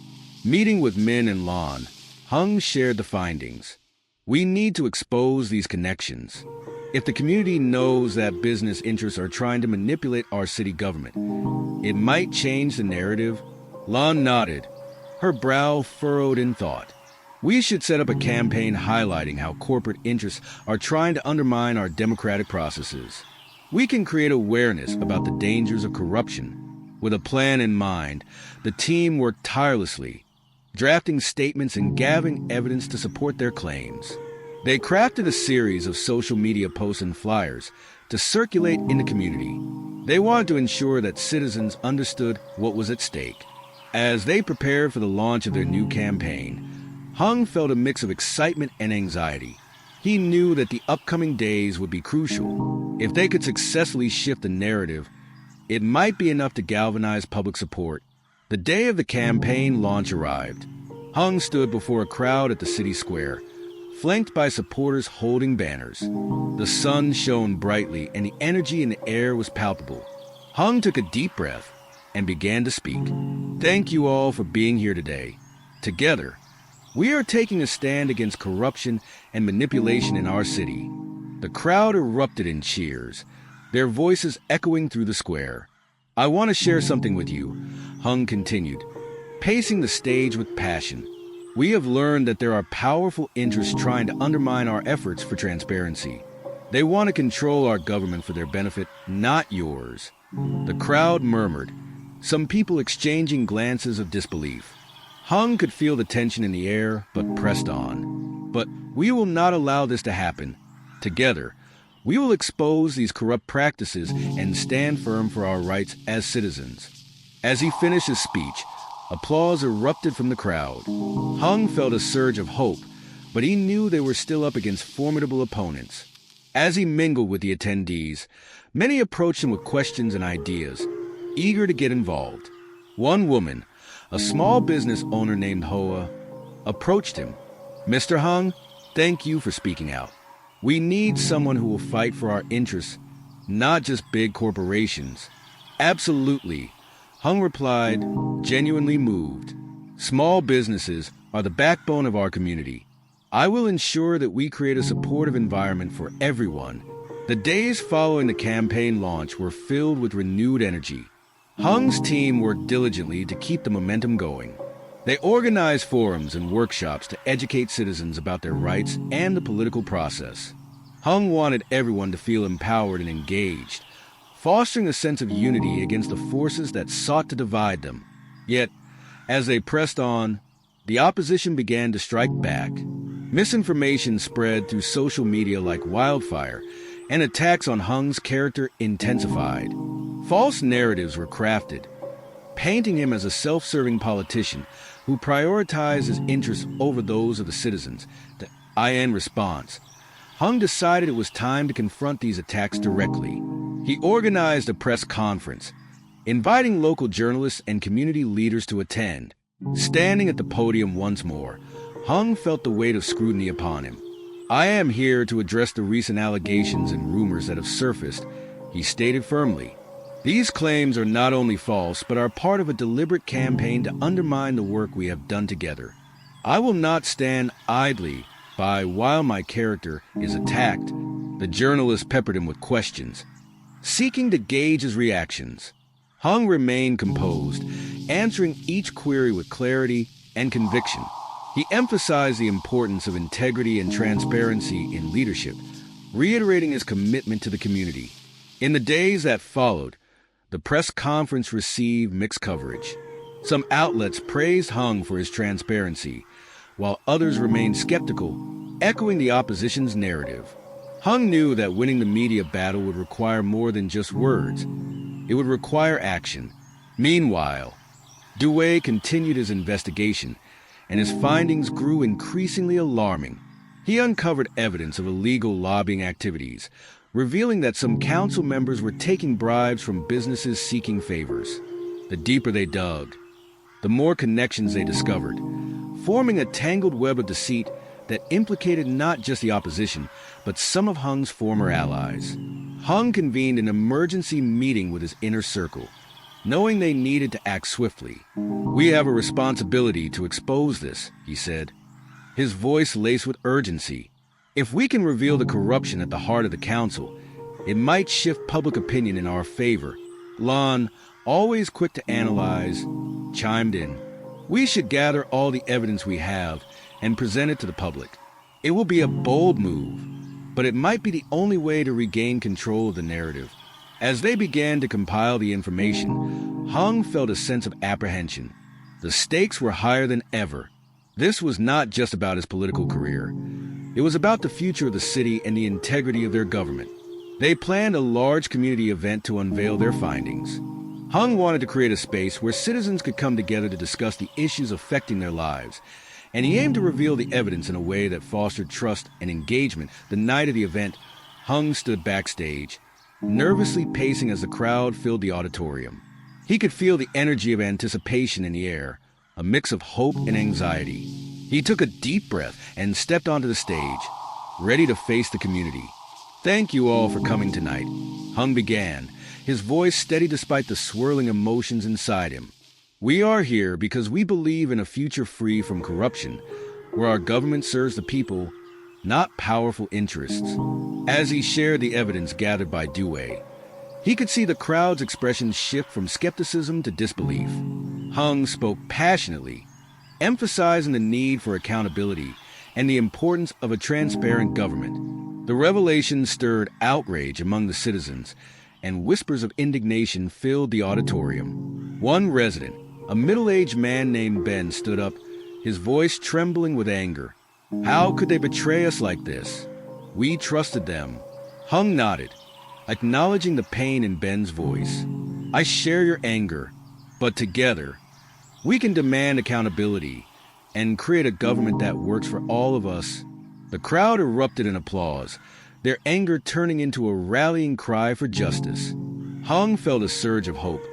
Meeting with Min and Lon, Hung shared the findings. We need to expose these connections. If the community knows that business interests are trying to manipulate our city government, it might change the narrative. Lon nodded, her brow furrowed in thought. We should set up a campaign highlighting how corporate interests are trying to undermine our democratic processes. We can create awareness about the dangers of corruption. With a plan in mind, the team worked tirelessly, drafting statements and gathering evidence to support their claims. They crafted a series of social media posts and flyers to circulate in the community. They wanted to ensure that citizens understood what was at stake. As they prepared for the launch of their new campaign, Hung felt a mix of excitement and anxiety. He knew that the upcoming days would be crucial. If they could successfully shift the narrative, it might be enough to galvanize public support. The day of the campaign launch arrived. Hung stood before a crowd at the city square, flanked by supporters holding banners. The sun shone brightly and the energy in the air was palpable. Hung took a deep breath and began to speak. Thank you all for being here today. Together, we are taking a stand against corruption and manipulation in our city. The crowd erupted in cheers, their voices echoing through the square. I want to share something with you, Hung continued, pacing the stage with passion. We have learned that there are powerful interests trying to undermine our efforts for transparency. They want to control our government for their benefit, not yours. The crowd murmured, some people exchanging glances of disbelief. Hung could feel the tension in the air, but pressed on. But we will not allow this to happen. Together, we will expose these corrupt practices and stand firm for our rights as citizens. As he finished his speech, applause erupted from the crowd. Hung felt a surge of hope, but he knew they were still up against formidable opponents. As he mingled with the attendees, many approached him with questions and ideas, eager to get involved. One woman, a small business owner named Hoa, approached him. Mr. Hung, thank you for speaking out. We need someone who will fight for our interests, not just big corporations. Absolutely, Hung replied, genuinely moved. Small businesses are the backbone of our community. I will ensure that we create a supportive environment for everyone. The days following the campaign launch were filled with renewed energy. Hung's team worked diligently to keep the momentum going. They organized forums and workshops to educate citizens about their rights and the political process. Hung wanted everyone to feel empowered and engaged, fostering a sense of unity against the forces that sought to divide them. Yet, as they pressed on, the opposition began to strike back. Misinformation spread through social media like wildfire, and attacks on Hung's character intensified. False narratives were crafted, painting him as a self-serving politician who prioritized his interests over those of the citizens. The IN response. Hung decided it was time to confront these attacks directly. He organized a press conference, inviting local journalists and community leaders to attend. Standing at the podium once more, Hung felt the weight of scrutiny upon him. I am here to address the recent allegations and rumors that have surfaced, he stated firmly. These claims are not only false, but are part of a deliberate campaign to undermine the work we have done together. I will not stand idly by while my character is attacked. The journalist peppered him with questions, seeking to gauge his reactions. Hung remained composed, answering each query with clarity and conviction. He emphasized the importance of integrity and transparency in leadership, reiterating his commitment to the community. In the days that followed, the press conference received mixed coverage. Some outlets praised Hung for his transparency, while others remained skeptical, echoing the opposition's narrative. Hung knew that winning the media battle would require more than just words. It would require action. Meanwhile, Dewey continued his investigation, and his findings grew increasingly alarming. He uncovered evidence of illegal lobbying activities, revealing that some council members were taking bribes from businesses seeking favors. The deeper they dug, the more connections they discovered, forming a tangled web of deceit that implicated not just the opposition, but some of Hung's former allies. Hung convened an emergency meeting with his inner circle, knowing they needed to act swiftly. "We have a responsibility to expose this," he said, his voice laced with urgency. "If we can reveal the corruption at the heart of the council, it might shift public opinion in our favor." Lon, always quick to analyze, chimed in. "We should gather all the evidence we have and present it to the public. It will be a bold move, but it might be the only way to regain control of the narrative." As they began to compile the information, Hung felt a sense of apprehension. The stakes were higher than ever. This was not just about his political career. It was about the future of the city and the integrity of their government. They planned a large community event to unveil their findings. Hung wanted to create a space where citizens could come together to discuss the issues affecting their lives, and he aimed to reveal the evidence in a way that fostered trust and engagement. The night of the event, Hung stood backstage, nervously pacing as the crowd filled the auditorium. He could feel the energy of anticipation in the air, a mix of hope and anxiety. He took a deep breath and stepped onto the stage, ready to face the community. "Thank you all for coming tonight," Hung began, his voice steady despite the swirling emotions inside him. "We are here because we believe in a future free from corruption, where our government serves the people, not powerful interests." As he shared the evidence gathered by Dewey, he could see the crowd's expressions shift from skepticism to disbelief. Hung spoke passionately, emphasizing the need for accountability and the importance of a transparent government. The revelation stirred outrage among the citizens, and whispers of indignation filled the auditorium. One resident, a middle-aged man named Ben, stood up, his voice trembling with anger. "How could they betray us like this? We trusted them." Hung nodded, acknowledging the pain in Ben's voice. "I share your anger, but together, we can demand accountability and create a government that works for all of us." The crowd erupted in applause, their anger turning into a rallying cry for justice. Hung felt a surge of hope,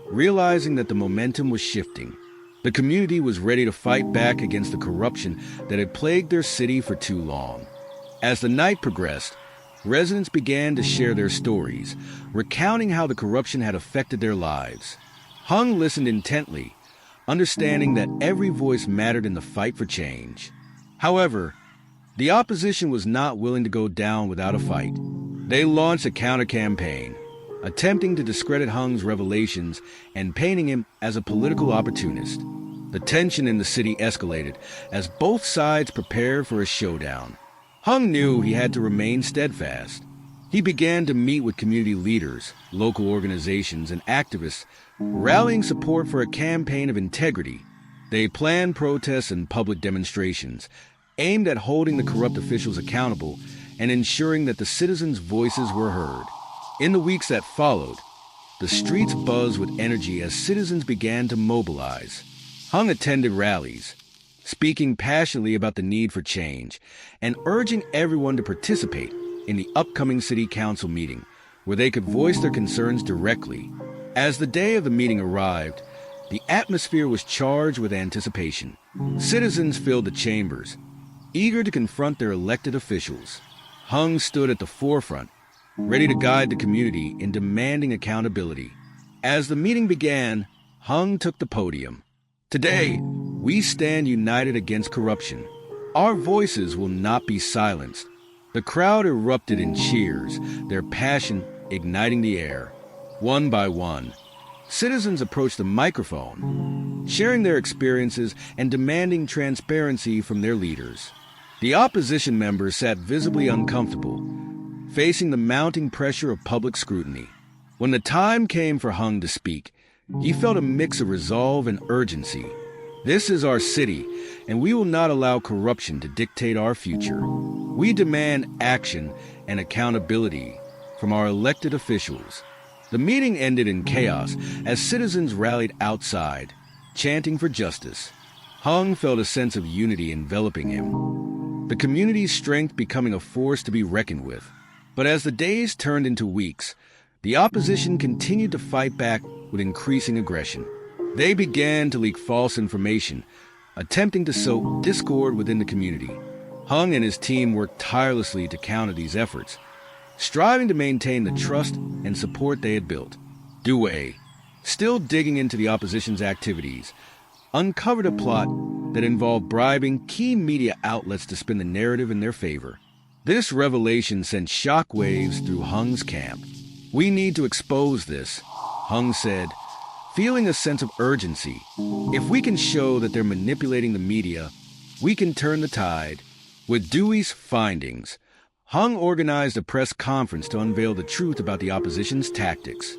realizing that the momentum was shifting. The community was ready to fight back against the corruption that had plagued their city for too long. As the night progressed, residents began to share their stories, recounting how the corruption had affected their lives. Hung listened intently, understanding that every voice mattered in the fight for change. However, the opposition was not willing to go down without a fight. They launched a counter-campaign, attempting to discredit Hung's revelations and painting him as a political opportunist. The tension in the city escalated as both sides prepared for a showdown. Hung knew he had to remain steadfast. He began to meet with community leaders, local organizations, and activists, rallying support for a campaign of integrity. They planned protests and public demonstrations, aimed at holding the corrupt officials accountable and ensuring that the citizens' voices were heard. In the weeks that followed, the streets buzzed with energy as citizens began to mobilize. Hung attended rallies, speaking passionately about the need for change and urging everyone to participate in the upcoming city council meeting, where they could voice their concerns directly. As the day of the meeting arrived, the atmosphere was charged with anticipation. Citizens filled the chambers, eager to confront their elected officials. Hung stood at the forefront, ready to guide the community in demanding accountability. As the meeting began, Hung took the podium. "Today, we stand united against corruption. Our voices will not be silenced." The crowd erupted in cheers, their passion igniting the air. One by one, citizens approached the microphone, sharing their experiences and demanding transparency from their leaders. The opposition members sat visibly uncomfortable, facing the mounting pressure of public scrutiny. When the time came for Hung to speak, he felt a mix of resolve and urgency. "This is our city, and we will not allow corruption to dictate our future. We demand action and accountability from our elected officials." The meeting ended in chaos as citizens rallied outside, chanting for justice. Hung felt a sense of unity enveloping him, the community's strength becoming a force to be reckoned with. But as the days turned into weeks, the opposition continued to fight back with increasing aggression. They began to leak false information, attempting to sow discord within the community. Hung and his team worked tirelessly to counter these efforts, striving to maintain the trust and support they had built. Dewey, still digging into the opposition's activities, uncovered a plot that involved bribing key media outlets to spin the narrative in their favor. This revelation sent shockwaves through Hung's camp. "We need to expose this," Hung said, feeling a sense of urgency. "If we can show that they're manipulating the media, we can turn the tide." With Dewey's findings, Hung organized a press conference to unveil the truth about the opposition's tactics.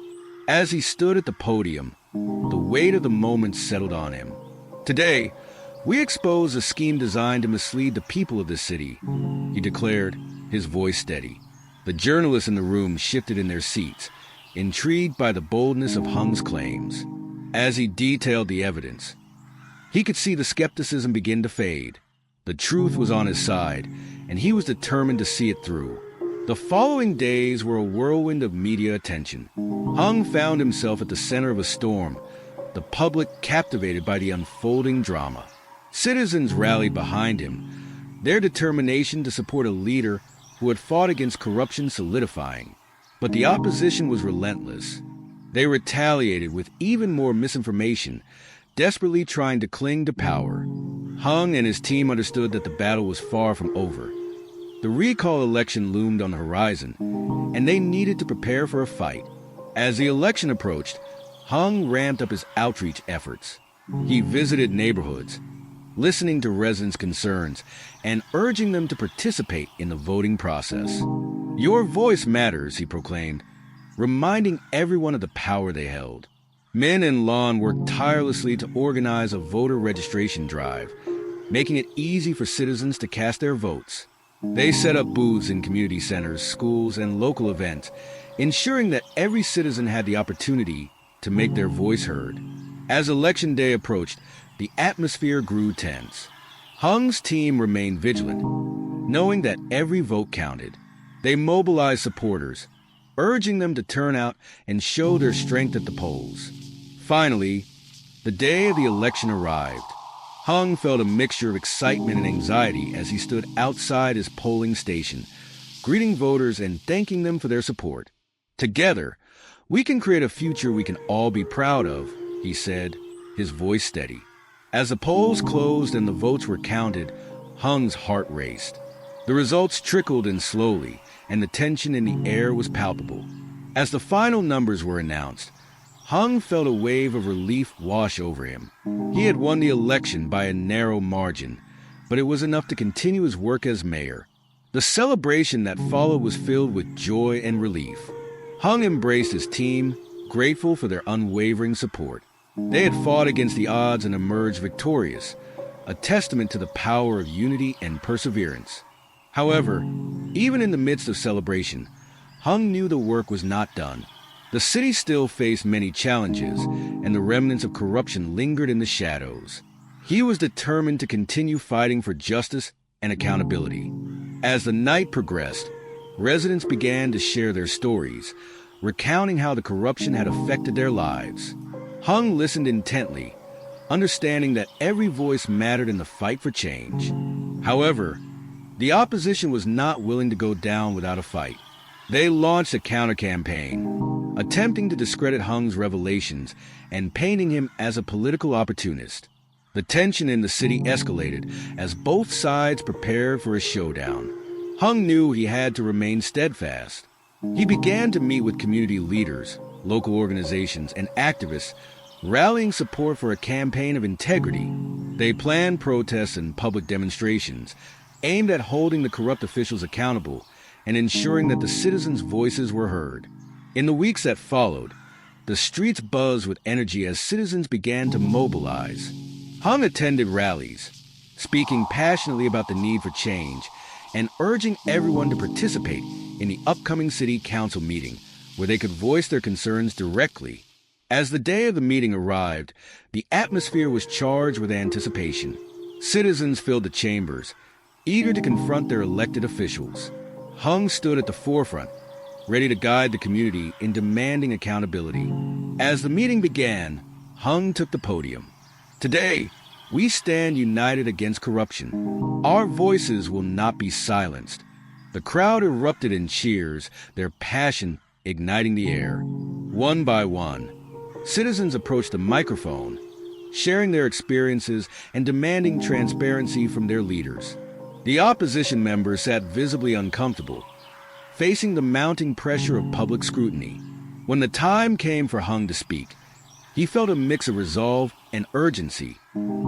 As he stood at the podium, the weight of the moment settled on him. "Today, we expose a scheme designed to mislead the people of this city," he declared, his voice steady. The journalists in the room shifted in their seats, intrigued by the boldness of Hung's claims. As he detailed the evidence, he could see the skepticism begin to fade. The truth was on his side, and he was determined to see it through. The following days were a whirlwind of media attention. Hung found himself at the center of a storm, the public captivated by the unfolding drama. Citizens rallied behind him, their determination to support a leader who had fought against corruption solidifying. But the opposition was relentless. They retaliated with even more misinformation, desperately trying to cling to power. Hung and his team understood that the battle was far from over. The recall election loomed on the horizon, and they needed to prepare for a fight. As the election approached, Hung ramped up his outreach efforts. He visited neighborhoods, listening to residents' concerns and urging them to participate in the voting process. "Your voice matters," he proclaimed, reminding everyone of the power they held. Men and lawn worked tirelessly to organize a voter registration drive, making it easy for citizens to cast their votes. They set up booths in community centers, schools, and local events, ensuring that every citizen had the opportunity to make their voice heard. As Election Day approached, the atmosphere grew tense. Hung's team remained vigilant, knowing that every vote counted. They mobilized supporters, urging them to turn out and show their strength at the polls. Finally, the day of the election arrived. Hung felt a mixture of excitement and anxiety as he stood outside his polling station, greeting voters and thanking them for their support. "Together, we can create a future we can all be proud of," he said, his voice steady. As the polls closed and the votes were counted, Hung's heart raced. The results trickled in slowly, and the tension in the air was palpable. As the final numbers were announced, Hung felt a wave of relief wash over him. He had won the election by a narrow margin, but it was enough to continue his work as mayor. The celebration that followed was filled with joy and relief. Hung embraced his team, grateful for their unwavering support. They had fought against the odds and emerged victorious, a testament to the power of unity and perseverance. However, even in the midst of celebration, Hung knew the work was not done. The city still faced many challenges, and the remnants of corruption lingered in the shadows. He was determined to continue fighting for justice and accountability. As the night progressed, residents began to share their stories, recounting how the corruption had affected their lives. Hung listened intently, understanding that every voice mattered in the fight for change. However, the opposition was not willing to go down without a fight. They launched a counter-campaign, attempting to discredit Hung's revelations and painting him as a political opportunist. The tension in the city escalated as both sides prepared for a showdown. Hung knew he had to remain steadfast. He began to meet with community leaders, local organizations, and activists, rallying support for a campaign of integrity. They planned protests and public demonstrations, aimed at holding the corrupt officials accountable and ensuring that the citizens' voices were heard. In the weeks that followed, the streets buzzed with energy as citizens began to mobilize. Hung attended rallies, speaking passionately about the need for change and urging everyone to participate in the upcoming city council meeting, where they could voice their concerns directly. As the day of the meeting arrived, the atmosphere was charged with anticipation. Citizens filled the chambers, eager to confront their elected officials. Hung stood at the forefront, ready to guide the community in demanding accountability. As the meeting began, Hung took the podium. "Today, We stand united against corruption. Our voices will not be silenced. The crowd erupted in cheers, their passion igniting the air. One by one, citizens approached the microphone, sharing their experiences and demanding transparency from their leaders. The opposition members sat visibly uncomfortable, facing the mounting pressure of public scrutiny. When the time came for Hung to speak, he felt a mix of resolve and urgency.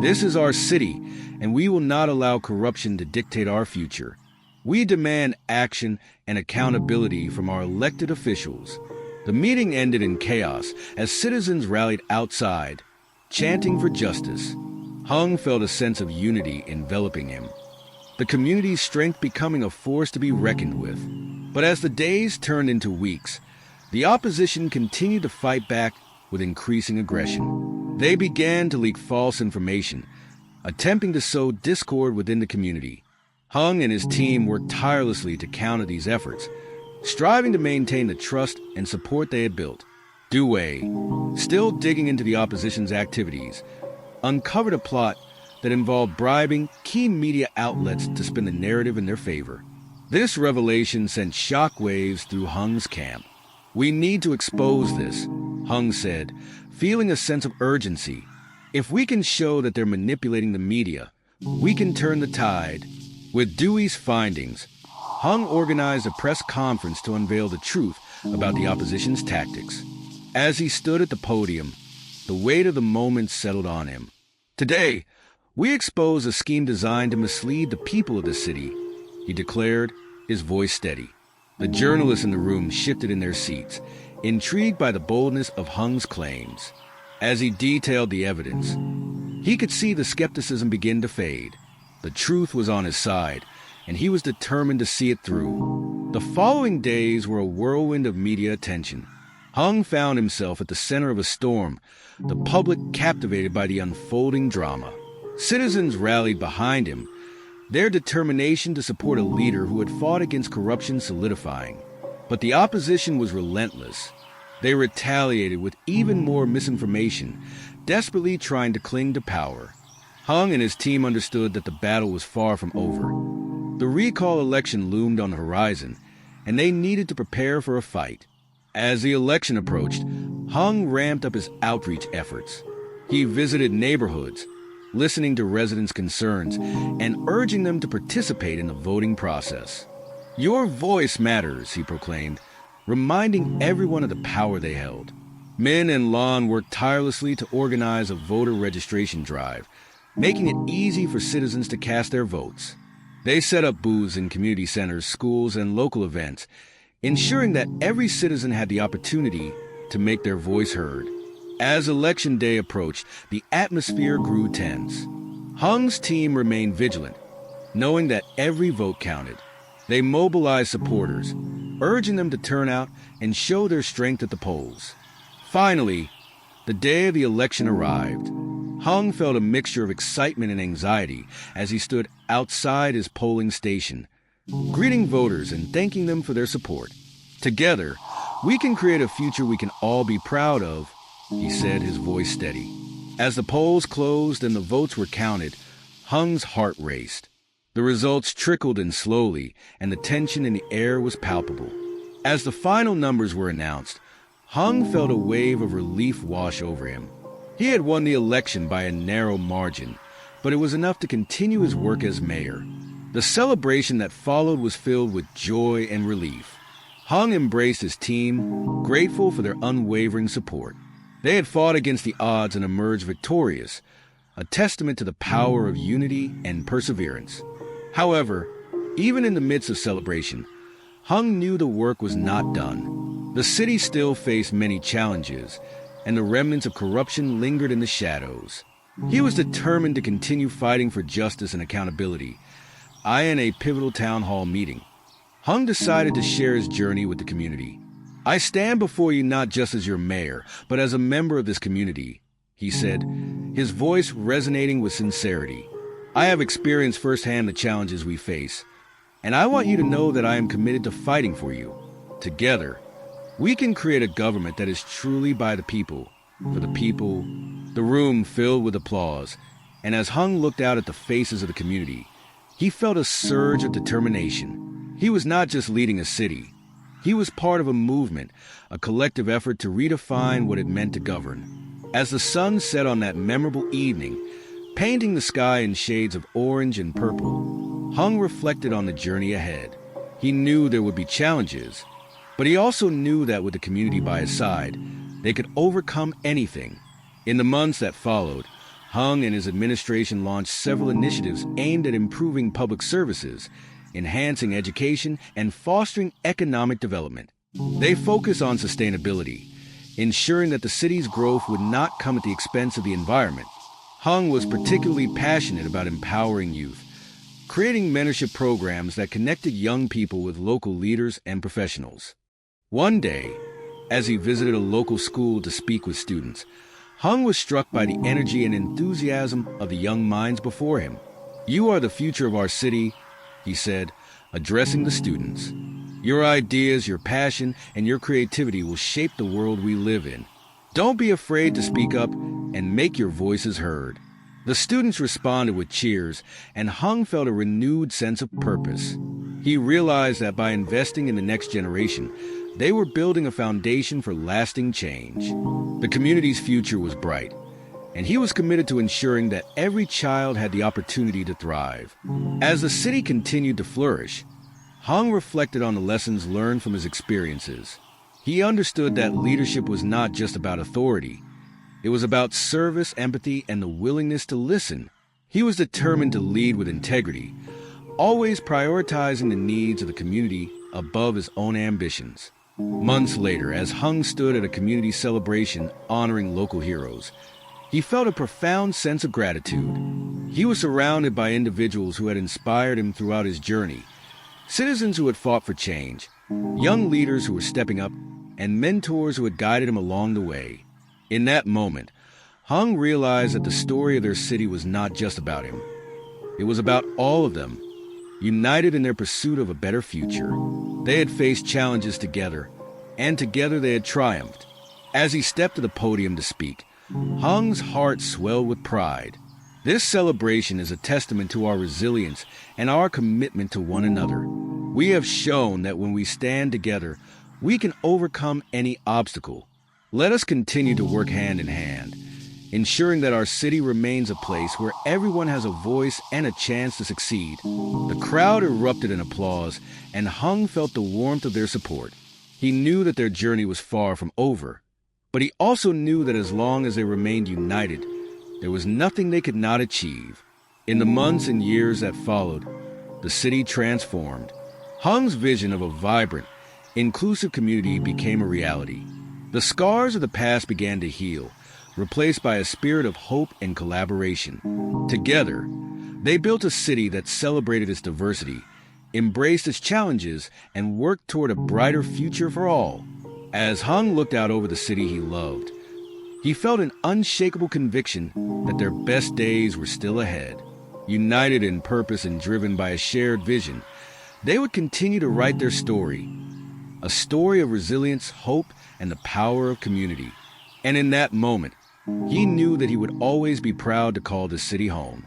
This is our city, and we will not allow corruption to dictate our future. We demand action and accountability from our elected officials. The meeting ended in chaos as citizens rallied outside, chanting for justice. Hung felt a sense of unity enveloping him, the community's strength becoming a force to be reckoned with. But as the days turned into weeks, the opposition continued to fight back with increasing aggression. They began to leak false information, attempting to sow discord within the community. Hung and his team worked tirelessly to counter these efforts, striving to maintain the trust and support they had built. Dewey, still digging into the opposition's activities, uncovered a plot that involved bribing key media outlets to spin the narrative in their favor. This revelation sent shockwaves through Hung's camp. "We need to expose this," Hung said, feeling a sense of urgency. "If we can show that they're manipulating the media, we can turn the tide." With Dewey's findings, Hung organized a press conference to unveil the truth about the opposition's tactics. As he stood at the podium, the weight of the moment settled on him. "Today, we expose a scheme designed to mislead the people of the city," he declared, his voice steady. The journalists in the room shifted in their seats, intrigued by the boldness of Hung's claims. As he detailed the evidence, he could see the skepticism begin to fade. The truth was on his side, and he was determined to see it through. The following days were a whirlwind of media attention. Hung found himself at the center of a storm, the public captivated by the unfolding drama. Citizens rallied behind him, their determination to support a leader who had fought against corruption solidifying. But the opposition was relentless. They retaliated with even more misinformation, desperately trying to cling to power. Hung and his team understood that the battle was far from over. The recall election loomed on the horizon, and they needed to prepare for a fight. As the election approached, Hung ramped up his outreach efforts. He visited neighborhoods, listening to residents' concerns and urging them to participate in the voting process. "Your voice matters," he proclaimed, reminding everyone of the power they held. Men and lawn worked tirelessly to organize a voter registration drive, making it easy for citizens to cast their votes. They set up booths in community centers, schools, and local events, ensuring that every citizen had the opportunity to make their voice heard. As Election Day approached, the atmosphere grew tense. Hung's team remained vigilant, knowing that every vote counted. They mobilized supporters, urging them to turn out and show their strength at the polls. Finally, the day of the election arrived. Hung felt a mixture of excitement and anxiety as he stood outside his polling station, greeting voters and thanking them for their support. "Together, we can create a future we can all be proud of," he said, his voice steady. As the polls closed and the votes were counted, Hung's heart raced. The results trickled in slowly, and the tension in the air was palpable. As the final numbers were announced, Hung felt a wave of relief wash over him. He had won the election by a narrow margin, but it was enough to continue his work as mayor. The celebration that followed was filled with joy and relief. Hung embraced his team, grateful for their unwavering support. They had fought against the odds and emerged victorious, a testament to the power of unity and perseverance. However, even in the midst of celebration, Hung knew the work was not done. The city still faced many challenges, and the remnants of corruption lingered in the shadows. He was determined to continue fighting for justice and accountability. In a pivotal town hall meeting, Hung decided to share his journey with the community. "I stand before you not just as your mayor, but as a member of this community," he said, his voice resonating with sincerity. "I have experienced firsthand the challenges we face, and I want you to know that I am committed to fighting for you. Together, we can create a government that is truly by the people, for the people." The room filled with applause, And as Hung looked out at the faces of the community, he felt a surge of determination. He was not just leading a city. He was part of a movement, a collective effort to redefine what it meant to govern. As the sun set on that memorable evening, painting the sky in shades of orange and purple, Hung reflected on the journey ahead. He knew there would be challenges, but he also knew that with the community by his side, they could overcome anything. In the months that followed, Hung and his administration launched several initiatives aimed at improving public services, enhancing education, and fostering economic development. They focus on sustainability, ensuring that the city's growth would not come at the expense of the environment. Hung was particularly passionate about empowering youth, creating mentorship programs that connected young people with local leaders and professionals. One day, as he visited a local school to speak with students, Hung was struck by the energy and enthusiasm of the young minds before him. "You are the future of our city," he said, addressing the students. "Your ideas, your passion, and your creativity will shape the world we live in. Don't be afraid to speak up and make your voices heard." The students responded with cheers, and Hung felt a renewed sense of purpose. He realized that by investing in the next generation, they were building a foundation for lasting change. The community's future was bright, and he was committed to ensuring that every child had the opportunity to thrive. As the city continued to flourish, Hung reflected on the lessons learned from his experiences. He understood that leadership was not just about authority. It was about service, empathy, and the willingness to listen. He was determined to lead with integrity, always prioritizing the needs of the community above his own ambitions. Months later, as Hung stood at a community celebration honoring local heroes, he felt a profound sense of gratitude. He was surrounded by individuals who had inspired him throughout his journey, citizens who had fought for change, young leaders who were stepping up, and mentors who had guided him along the way. In that moment, Hung realized that the story of their city was not just about him. It was about all of them, united in their pursuit of a better future. They had faced challenges together, and together they had triumphed. As he stepped to the podium to speak, Hung's heart swelled with pride. This celebration is a testament to our resilience and our commitment to one another. We have shown that when we stand together, we can overcome any obstacle. Let us continue to work hand in hand, ensuring that our city remains a place where everyone has a voice and a chance to succeed. The crowd erupted in applause, and Hung felt the warmth of their support. He knew that their journey was far from over, but he also knew that as long as they remained united, there was nothing they could not achieve. In the months and years that followed, the city transformed. Hung's vision of a vibrant, inclusive community became a reality. The scars of the past began to heal, replaced by a spirit of hope and collaboration. Together, they built a city that celebrated its diversity, embraced its challenges, and worked toward a brighter future for all. As Hung looked out over the city he loved, he felt an unshakable conviction that their best days were still ahead. United in purpose and driven by a shared vision, they would continue to write their story, a story of resilience, hope, and the power of community. And in that moment, he knew that he would always be proud to call the city home.